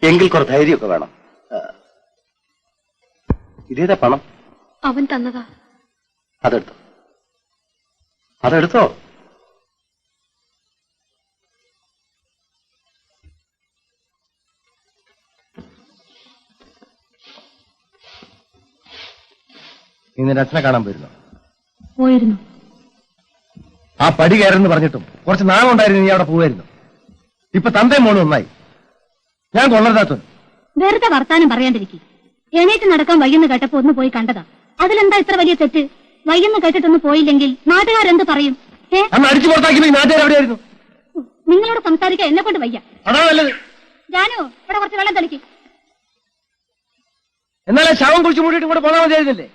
എങ്കിൽ കുറെ ധൈര്യമൊക്കെ വേണം. ഇതേതാ പണം? അവൻ തന്നതാ. അതെടുത്തോ, അതെടുത്തോ. നീ നിന്റെ അച്ഛനെ കാണാൻ പോയിരുന്നോ? പോയിരുന്നു. ആ പടി കയറെന്ന് പറഞ്ഞിട്ടും കുറച്ച് നാളം ഉണ്ടായിരുന്നു നീ അവിടെ പോവായിരുന്നു. ഇപ്പൊ തന്തയും മോളും ഒന്നായി. ഞാൻ കൊള്ളരുതാത്ത. വെറുതെ വർത്താനം പറയാണ്ടിരിക്കും. എണീറ്റ് നടക്കാൻ വയ്യെന്ന് കേട്ടപ്പോ ഒന്ന് പോയി കണ്ടതാ. അതിലെന്താ ഇത്ര വലിയ തെറ്റ്? വയ്യെന്ന് കേട്ടിട്ടൊന്ന് പോയില്ലെങ്കിൽ നാട്ടുകാരെന്ത് പറയും? അന്ന് അടിച്ചു പുറത്താക്കി നാട്ടുകാർ എവിടെയായിരുന്നു? നിങ്ങളോട് സംസാരിക്കാൻ എന്നെ കൊണ്ട് വയ്യ. അതാ നല്ലത്. ജാനു, ഇവിടെ കുറച്ച് വെള്ളം തളിക്ക്. എന്നാലേ ശവം കുറിച്ച് മൂടിയിട്ട് കൂടെ പോകാൻ മതിയായിരുന്നില്ലേ?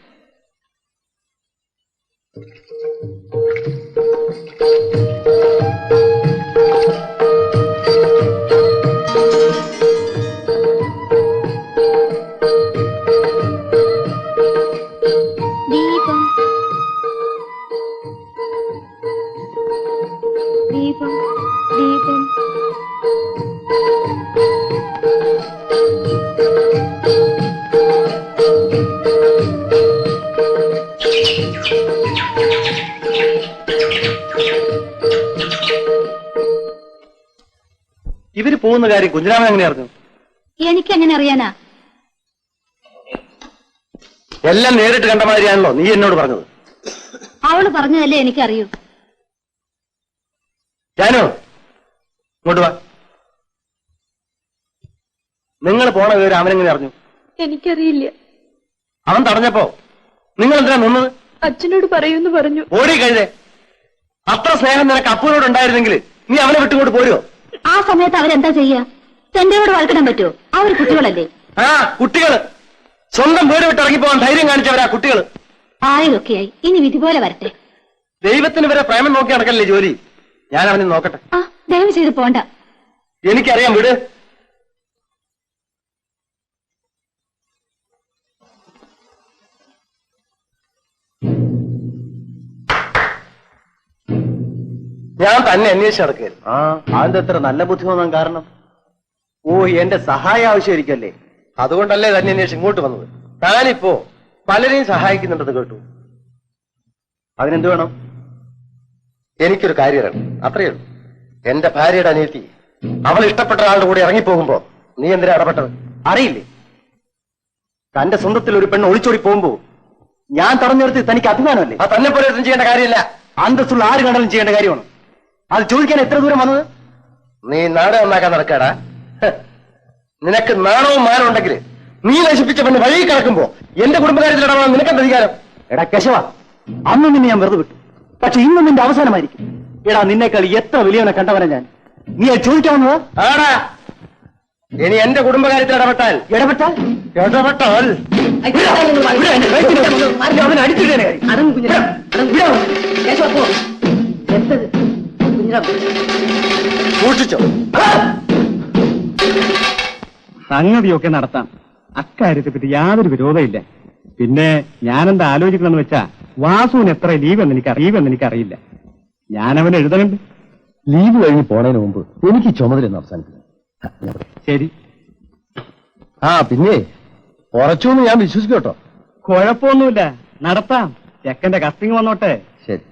ദീപം ദീപം ദീപം. ഇവര് പോകുന്ന കാര്യം കുഞ്ഞിരാമൻ എങ്ങനെ അറിഞ്ഞു? എനിക്കെങ്ങനെ അറിയാനാ? എല്ലാം നേരിട്ട് കണ്ട മാതിരിയാണല്ലോ നീ എന്നോട് പറഞ്ഞത്. അവള് പറഞ്ഞതല്ലേ എനിക്കറിയൂ. ജാനു, ഇങ്ങോട്ട് വാ. നിങ്ങൾ പോണ വിവരം അവനെങ്ങനെ അറിഞ്ഞു? എനിക്കറിയില്ല. അവൻ തടഞ്ഞപ്പോ നിങ്ങൾ എന്തിനാ നിന്നത്? അച്ഛനോട് പറയൂന്ന് പറഞ്ഞു. ഓടി കഴിഞ്ഞേ. അത്ര സ്നേഹം നിനക്ക് അപ്പൂനോട് ഉണ്ടായിരുന്നെങ്കിൽ നീ അവനെ വിട്ടുകൊണ്ട് പോരുമോ? ആ സമയത്ത് അവരെന്താ ചെയ്യാ? ചെണ്ടയോട് വഴക്കിടാൻ പറ്റുമോ? അവർ കുട്ടികളല്ലേ. ആ കുട്ടികള് സ്വന്തം വീട് വിട്ട് ഇറങ്ങിപ്പോവാൻ ധൈര്യം കാണിച്ചവരാ കുട്ടികള്. ആയതൊക്കെയായി, ഇനി വിധി പോലെ വരട്ടെ. ദൈവത്തിന് വരെ പ്രേമം നോക്കി നടക്കല്ലേ ജോലി. ഞാൻ അവനെ നോക്കട്ടെ. ആ, ദയവ് ചെയ്ത് പോണ്ട. എനിക്കറിയാം, വിട്. ഞാൻ തന്നെ അന്വേഷിച്ച് നടക്കുകയായിരുന്നു. ആ, അതെന്താ എത്ര നല്ല ബുദ്ധി തോന്നാൻ കാരണം? ഓ, എന്റെ സഹായം ആവശ്യമായിരിക്കല്ലേ? അതുകൊണ്ടല്ലേ തന്നെ അന്വേഷിച്ച് ഇങ്ങോട്ട് വന്നത്. താനിപ്പോ പലരെയും സഹായിക്കുന്നുണ്ടെന്ന് കേട്ടു. അതിനെന്ത് വേണം? എനിക്കൊരു കാര്യം അറിയണം, അത്രയേ ഉള്ളൂ. എന്റെ ഭാര്യയുടെ അനിയത്തി അവൾ ഇഷ്ടപ്പെട്ട ആളുടെ കൂടെ ഇറങ്ങിപ്പോകുമ്പോ നീ എന്തിനാ ഇടപെട്ടത്? അറിയില്ലേ, തന്റെ സ്വന്തത്തിൽ ഒരു പെണ്ണ് ഒളിച്ചോടി പോകുമ്പോ ഞാൻ തടഞ്ഞു നിർത്തി തനിക്ക് അഭിമാനമല്ലേ? ആ തന്നെ പോലെ ഒരുത്തൻ ചെയ്യേണ്ട കാര്യമില്ല. അന്തസ്സുള്ള ആര് കണ്ടാലും ചെയ്യേണ്ട കാര്യമാണ്. അത് ചോദിക്കാൻ എത്ര ദൂരം വന്നത്? നീ നാട് നന്നാക്കാൻ നടക്കാടാ. നിനക്ക് നാണവും മാനവും ഉണ്ടെങ്കിൽ നീ നശിപ്പിച്ച പെണ്ണ് വഴി കിടക്കുമ്പോ എന്റെ കുടുംബകാര്യത്തിൽ ഇടപെടാൻ നിനക്കെന്ത് അധികാരം? എടാ കേശവ, അന്ന് നിന്നെ ഞാൻ വെറുതെ വിട്ടു. പക്ഷെ ഇന്നും നിന്റെ അവസാനമായിരിക്കും. എടാ, നിന്നേക്കാൾ എത്ര വലിയവനെ കണ്ടവനെ ഞാൻ. നീ അത് ചോദിക്കാൻ വന്നത്? ആടാ, ഇനി എന്റെ കുടുംബകാര്യത്തിൽ ഇടപെട്ടാൽ അവൻ അടിച്ചിട്ടേ. അതും കുഞ്ഞിരാം കേശവ പോ. എന്തത് കുഞ്ഞിരാം? സൂക്ഷിച്ചോ. സംഗതിയൊക്കെ നടത്താം. അക്കാര്യത്തെ പറ്റി യാതൊരു വിരോധമില്ല. പിന്നെ ഞാനെന്താ ആലോചിക്കണമെന്ന് വെച്ചാ, വാസുവിന് എത്ര ലീവ് എന്ന് എനിക്കറിയില്ല. ഞാനവന് എഴുതലുണ്ട്. ലീവ് കഴിഞ്ഞ് പോണതിന് മുമ്പ് എനിക്ക് ചുമതലയൊന്ന് അവസാനിപ്പിക്കണം. ശരി. ആ പിന്നെ കുറച്ചൊന്നും ഞാൻ വിശ്വസിക്കും കേട്ടോ. കുഴപ്പമൊന്നുമില്ല, നടത്താം. ചെക്കന്റെ കസ്റ്റിംഗ് വന്നോട്ടെ. ശരി.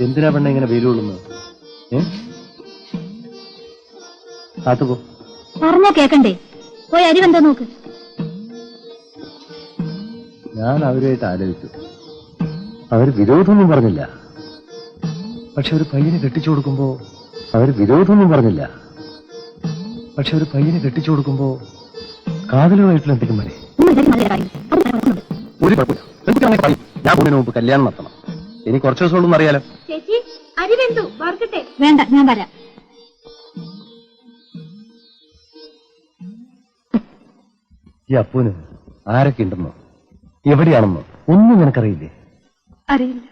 എന്തിനാ പെണ്ണ ഇങ്ങനെ വെയിലുള്ളുന്നത്? കാത്തുപോ. പറഞ്ഞാ കേക്കണ്ടേ? പോയി അരി വന്തോ നോക്ക്. ഞാൻ അവരുമായിട്ട് ആലോചിച്ചു. അവര് വിരോധമൊന്നും പറഞ്ഞില്ല. പക്ഷെ ഒരു പയ്യനെ കെട്ടിച്ചു കൊടുക്കുമ്പോ കാതലുമായിട്ടുള്ള എന്തെങ്കിലും മതി. ഒരു കുഴപ്പമില്ല. ഞാൻ പോകുന്നതിന് മുമ്പ് കല്യാണം നടത്തണം. ഇനി കുറച്ച് ദിവസം ഉള്ളൂ അറിയാലോ. ചേച്ചി, അരി വെന്തു, വറുക്കട്ടെ? വേണ്ട, ഞാൻ വരാം. ഈ അപ്പൂന് ആരൊക്കെ ഉണ്ടെന്നോ എവിടെയാണെന്നോ ഒന്നും നിനക്കറിയില്ലേ? അറിയില്ല.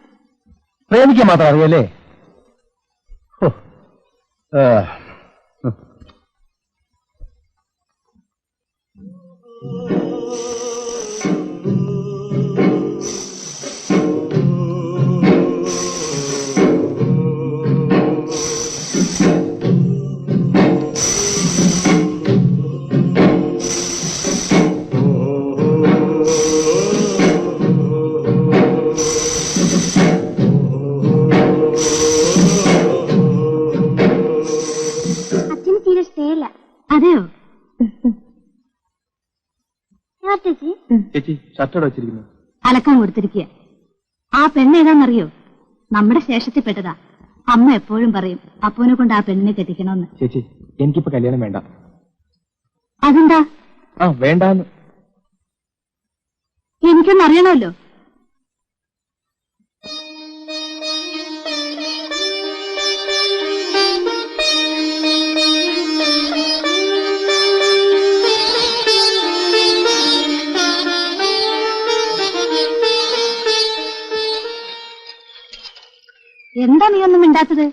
പ്രേമിക്കാൻ മാത്രം അറിയല്ലേ? അച്ഛന് തീരെ ഇഷ്ടേയല്ല. അതെയോ? ചേച്ചി, ചേച്ചി ഷർട്ടോടെ വെച്ചിരിക്കുന്നു. അലക്കാൻ കൊടുത്തിരിക്കുക. ആ പെണ്ണ് ഏതാണെന്നറിയോ? നമ്മുടെ ശേഷത്തിൽപ്പെട്ടതാ. അമ്മ എപ്പോഴും പറയും അപ്പൂനെ കൊണ്ട് ആ പെണ്ണിനെ കെട്ടിക്കണമെന്ന്. ചേച്ചി, എനിക്കിപ്പോ കല്യാണം വേണ്ട. അതെന്താ? വേണ്ടാന്ന്. എനിക്കൊന്നും അറിയണമല്ലോ. എന്താ നീ ഒന്നും മിണ്ടാത്തത്?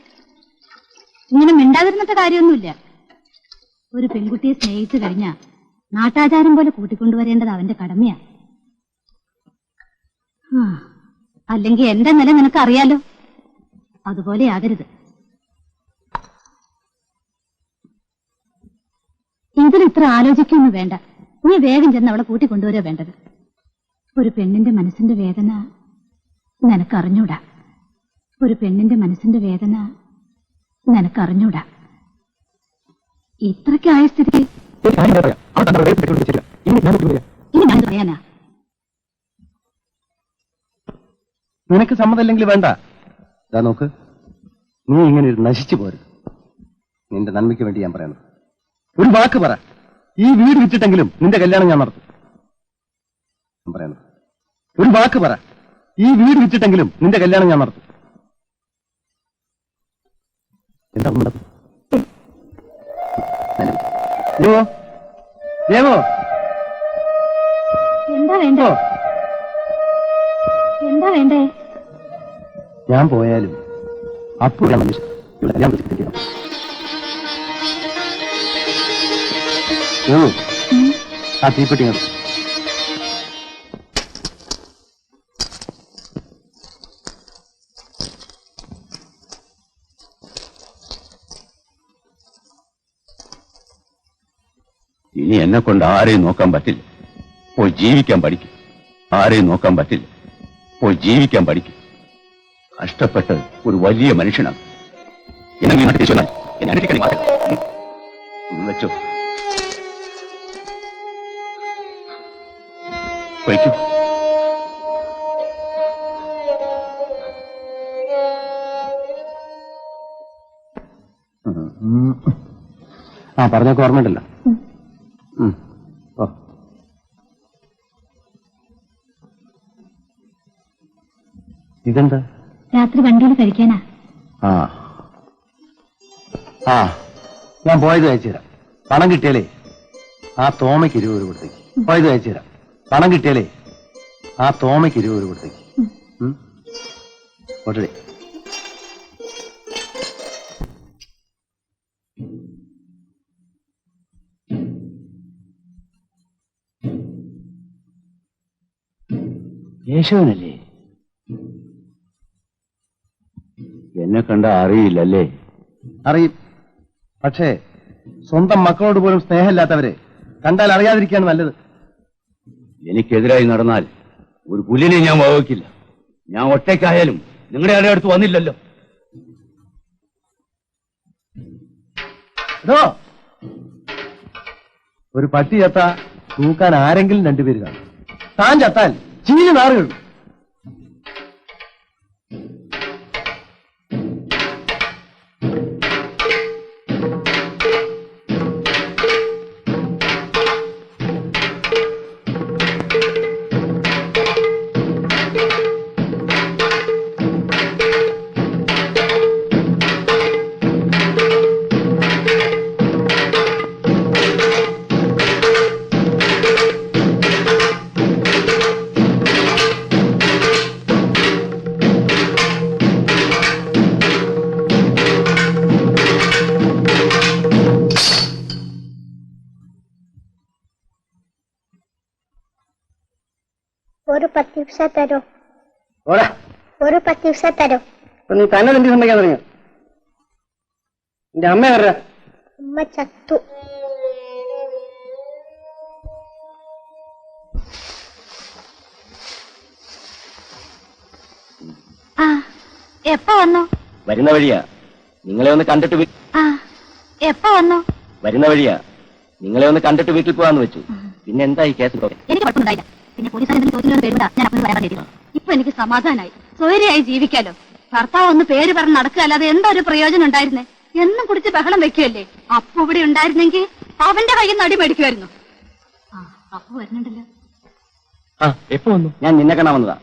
ഇങ്ങനെ മിണ്ടാതിരുന്നിട്ട് കാര്യമൊന്നുമില്ല. ഒരു പെൺകുട്ടിയെ സ്നേഹിച്ചു കഴിഞ്ഞാ നാട്ടാചാരം പോലെ കൂട്ടിക്കൊണ്ടുവരേണ്ടത് അവന്റെ കടമയാ. അല്ലെങ്കിൽ എന്റെ നില നിനക്ക് അറിയാലോ. അതുപോലെ ആകരുത്. ഇതിലിത്ര ആലോചിക്കൊന്നും വേണ്ട. നീ വേഗം ചെന്ന് അവളെ കൂട്ടിക്കൊണ്ടുവരാ വേണ്ടത്. ഒരു പെണ്ണിന്റെ മനസ്സിന്റെ വേദന നിനക്കറിഞ്ഞൂടാ. ഇത്രയ്ക്കായ സ്ഥിതിക്ക് ഇനി ഞാൻ പറയാനാ? നിനക്ക് സമ്മതമില്ലെങ്കിൽ വേണ്ട. ഇതാ നോക്ക്, നീ ഇങ്ങനെ ഒരു നശിച്ചു പോരുത്. നിന്റെ നന്മയ്ക്ക് വേണ്ടി ഞാൻ പറയണം. ഒരു വാക്ക് പറ. ഈ വീട് വിറ്റിട്ടെങ്കിലും നിന്റെ കല്യാണം ഞാൻ നടത്തും. പറയണം. ഒരു വാക്ക് പറ. ഈ വീട് വിറ്റിട്ടെങ്കിലും നിന്റെ കല്യാണം ഞാൻ നടത്തും. എന്താ ദേവോ, എന്താ വേണ്ടോ? എന്താ വേണ്ടേ? ഞാൻ പോയാലും അപ്പോൾ ആ തീപ്പെട്ടി ഇനി എന്നെ കൊണ്ട് ആരെയും നോക്കാൻ പറ്റില്ല. പോയി ജീവിക്കാൻ പഠിക്കും. ആരെയും നോക്കാൻ പറ്റില്ല. പോയി ജീവിക്കാൻ പഠിക്കും. കഷ്ടപ്പെട്ട് ഒരു വലിയ മനുഷ്യനാണ്. വെച്ചോ, വയ്ക്കൂ. ആ പറഞ്ഞൊക്കെ ഓർമ്മയുണ്ടല്ലോ. ഓ ഇതെന്താ? രാത്രി വണ്ടിയിൽ കഴിക്കാനാ. ആ ആ ഞാൻ പോയത് അയച്ചു തരാം. പണം കിട്ടിയാലേ ആ തോമയ്ക്ക് 20 രൂപ കൊടുത്തേക്ക്. പോയത് അയച്ചു തരാം. പണം കിട്ടിയാലേ ആ തോമയ്ക്ക് 20 രൂപ കൊടുത്തേക്ക്. ഓട്ടേ. യേശവനല്ലേ? എന്നെ കണ്ട അറിയില്ലല്ലേ? അറിയും. പക്ഷേ സ്വന്തം മക്കളോട് പോലും സ്നേഹമില്ലാത്തവരെ കണ്ടാൽ അറിയാതിരിക്കുകയാണ് നല്ലത്. എനിക്കെതിരായി നടന്നാൽ ഒരു പുല്ലിനെ ഞാൻ വഹിക്കില്ല. ഞാൻ ഒറ്റയ്ക്കായാലും നിങ്ങളുടെ ആരുടെ അടുത്ത് വന്നില്ലല്ലോ. ഒരു പട്ടി ചത്താ തൂക്കാൻ ആരെങ്കിലും രണ്ടുപേര് കാണും. താൻ ചത്താൽ ചീഞ്ഞ നാറുകൾ. ഒരു 10 പൈസ തരോ? ഓടാ, ഒരു 10 പൈസ തരോ? നീ തന്നെ എന്തി സമ്മതിക്കാൻ തുടങ്ങിയോ? എന്റെ അമ്മ വരാ. അമ്മ ചത്തു. ആ എപ്പോ വന്നു? വരുന്ന വഴിയാ. നിങ്ങളെ ഒന്ന് കണ്ടിട്ട് ആ എപ്പോ വന്നു? വരുന്ന വഴിയാ. നിങ്ങളെ ഒന്ന് കണ്ടിട്ട് വീട്ടിൽ പോകാന്ന് വെച്ചു. പിന്നെ എന്തായി കേസ്? എനിക്ക് കുഴപ്പമുണ്ടായില്ല. പിന്നെ പോലീസുകാരെ ചോദ്യം പേരുണ്ടാ ഞാൻ അപ്പോൾ പറയാൻ വേണ്ടി. ഇപ്പൊ എനിക്ക് സമാധാനമായി, സ്വൈര്യമായി ജീവിക്കാലോ. ഭർത്താവ് ഒന്ന് പേര് പറഞ്ഞ് നടക്കുക അല്ലാതെ എന്തൊരു പ്രയോജനം ഉണ്ടായിരുന്നേ? എന്നും കുടിച്ച് ബഹളം വെക്കുകയല്ലേ. അപ്പു ഇവിടെ ഉണ്ടായിരുന്നെങ്കിൽ അവന്റെ കയ്യിൽ നിന്ന് അടി മേടിക്കുമായിരുന്നു. ആ അപ്പു വരുന്നുണ്ടല്ലോ. ആ എപ്പോ വന്നു? ഞാൻ നിന്നെ കാണാൻ വന്നതാ.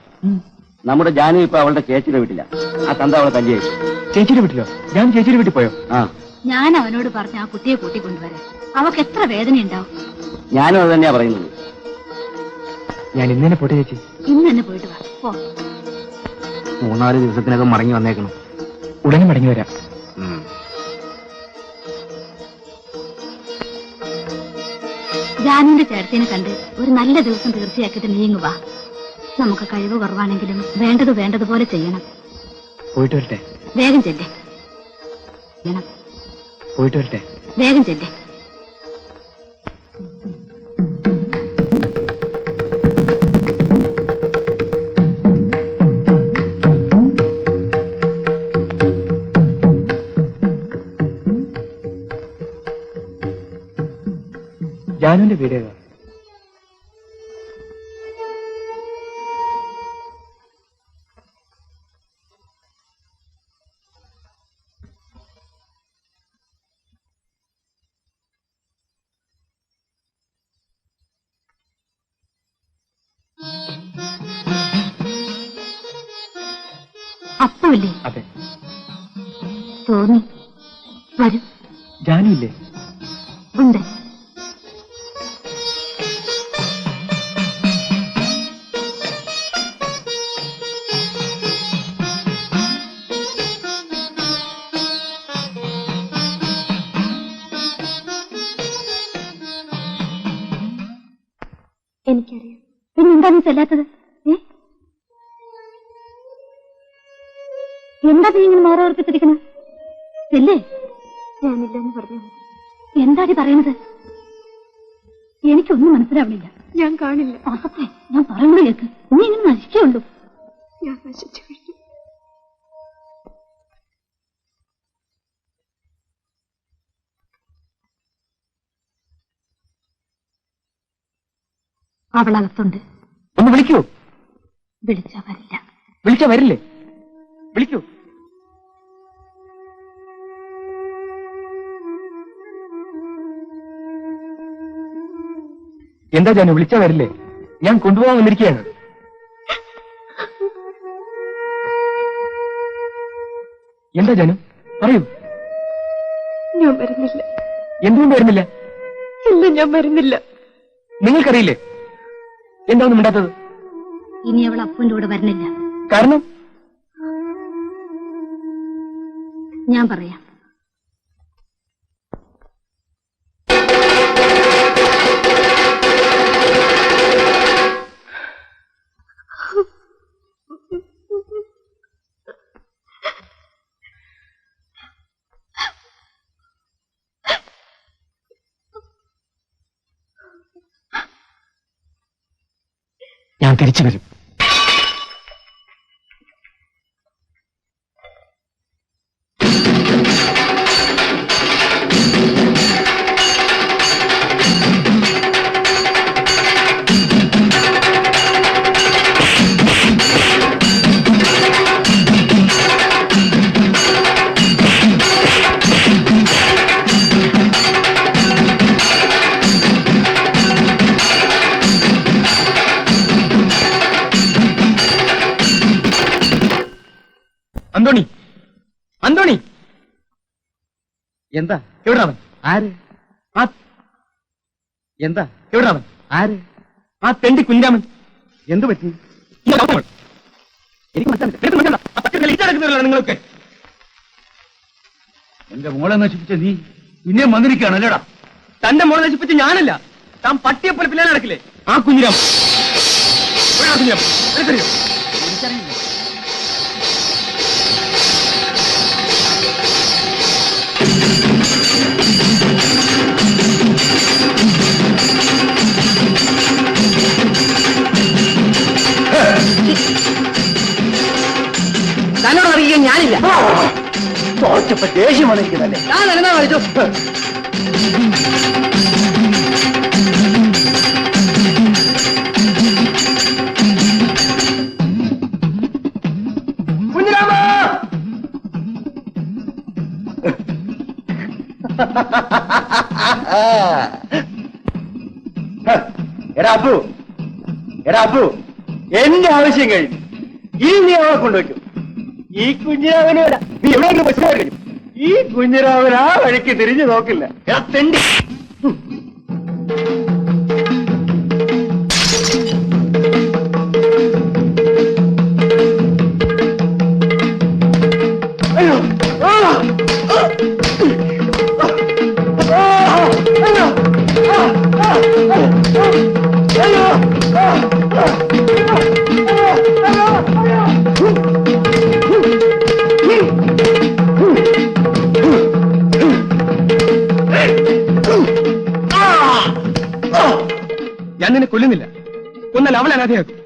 നമ്മുടെ ജാനു ഇപ്പൊ അവളുടെ ചേച്ചിയുടെ വീട്ടില. ആ തന്ത അവളെ തല്ലി അയച്ചു. ചേച്ചിയുടെ വീട്ടിലോ? ഞാൻ ചേച്ചിയുടെ വീട്ടിൽ പോയോ? ആ ഞാൻ അവനോട് പറഞ്ഞ ആ കുട്ടിയെ കൂട്ടിക്കൊണ്ടുവരാൻ. അവക്ക് എത്ര വേദന ഉണ്ടാവും. ഞാനും അത് തന്നെയാ പറയുന്നത്. ഞാൻ ഇന്ന് തന്നെ പോട്ടെ ചേച്ചി? ഇന്ന് തന്നെ പോയിട്ട് വാ. പോ. 3-4 ദിവസത്തിനകം മടങ്ങി വന്നേക്കണം. ഉടനെ മടങ്ങി വരാം. ജാനുവിന്റെ ചേട്ടത്തിനെ കണ്ട് ഒരു നല്ല ദിവസം തീർച്ചയാക്കിയിട്ട് നീങ്ങു വാ. നമുക്ക് കഴിവ് കുറവാണെങ്കിലും വേണ്ടതുപോലെ ചെയ്യണം. പോയിട്ട് വരട്ടെ? വേഗം ചെല്ലേ. പോയിട്ട് വരട്ടെ? വേഗം ചെല്ലേ. ജാനുവിന്റെ വീട് ഏതാ? അപ്പല്ലേ? അതെ. തോന്നി. വരും. ജാനു ഇല്ലേ? ഉണ്ട്. എനിക്കറിയാം. പിന്നെന്താ നീ ചെല്ലാത്തത്? എന്താ നീ ഇങ്ങനെ മോറോർപ്പിച്ചിരിക്കണം? ചെല്ലേ. ഞാനില്ലെന്ന് പറഞ്ഞു. എന്താടി പറയുന്നത്? എനിക്കൊന്നും മനസ്സിലാവണില്ല. ഞാൻ കാണില്ല. അതൊക്കെ ഞാൻ പറയുന്നത് കേൾക്ക്. നീ ഇങ്ങനെ നശിച്ചുള്ളൂ. ഞാൻ നശിച്ചു കഴിഞ്ഞു. അവളകത്തുണ്ട്. ഒന്ന് വിളിക്കൂ. വിളിച്ചാ വരില്ല. വിളിച്ചാ വരില്ലേ? വിളിക്കൂ. എന്താ ജാനു വിളിച്ചാ വരില്ലേ? ഞാൻ കൊണ്ടുപോകാൻ വന്നിരിക്കുകയാണ്. എന്താ ജാനു പറയൂ. ഞാൻ വരുന്നില്ല. എന്തുകൊണ്ട് വരുന്നില്ല? ഇല്ല, ഞാൻ വരുന്നില്ല. നിങ്ങൾക്കറിയില്ലേ എന്താണെന്ന് മിണ്ടാത്തത്? ഇനി അവൾ അപ്പന്റെ കൂടെ വരുന്നില്ല. കാരണം ഞാൻ പറയാം. ഞാൻ തിരിച്ചു വരും. അന്തോണി, അന്തോണി, എന്താ എവിടാവൻ? ആര്? എന്താ എവിടാവൻ? ആര്? ആ തെണ്ടി കുഞ്ഞാമൻ. എന്തു പറ്റി? എനിക്ക് മനസ്സിലാക്കില്ല. നിങ്ങളൊക്കെ എന്റെ മോളെ നശിപ്പിച്ച നീ പിന്നെ വന്നിരിക്കുകയാണ് അല്ലേടാ? തന്റെ മോളെ നശിപ്പിച്ച് ഞാനല്ല, താൻ പട്ടിയെപ്പോലെ പിള്ളേരെ നടക്കില്ലേ ആ കുഞ്ഞിരാമൻ. കുഞ്ഞിരാമൻ എനിക്കറിയോ? എനിക്കറിയില്ല. തന്നോട് അറിയിക്കാൻ ഞാനില്ല. കുറച്ചപ്പോ ദേഷ്യം വന്നിരിക്കുന്നല്ലേ? ഞാൻ നടന്നാ കളിച്ചു. കുഞ്ഞിരാമ! എടാ അപ്പു, എന്റെ ആവശ്യം കഴിഞ്ഞു. ഇനി നീ അവളെ കൊണ്ടുവയ്ക്കും. ഈ കുഞ്ഞിരാമനോട് നീ എവിടെയെങ്കിലും മനസ്സിലാക്കി കഴിഞ്ഞു. ഈ കുഞ്ഞിരാമൻ ആ വഴിക്ക് തിരിഞ്ഞു നോക്കില്ല. എടാ തെണ്ടി! അയ്യോ! ഞാൻ നിന്നെ കൊല്ലുന്നില്ല, കൊന്നാൽ അവളെ അനാഥയാക്കും.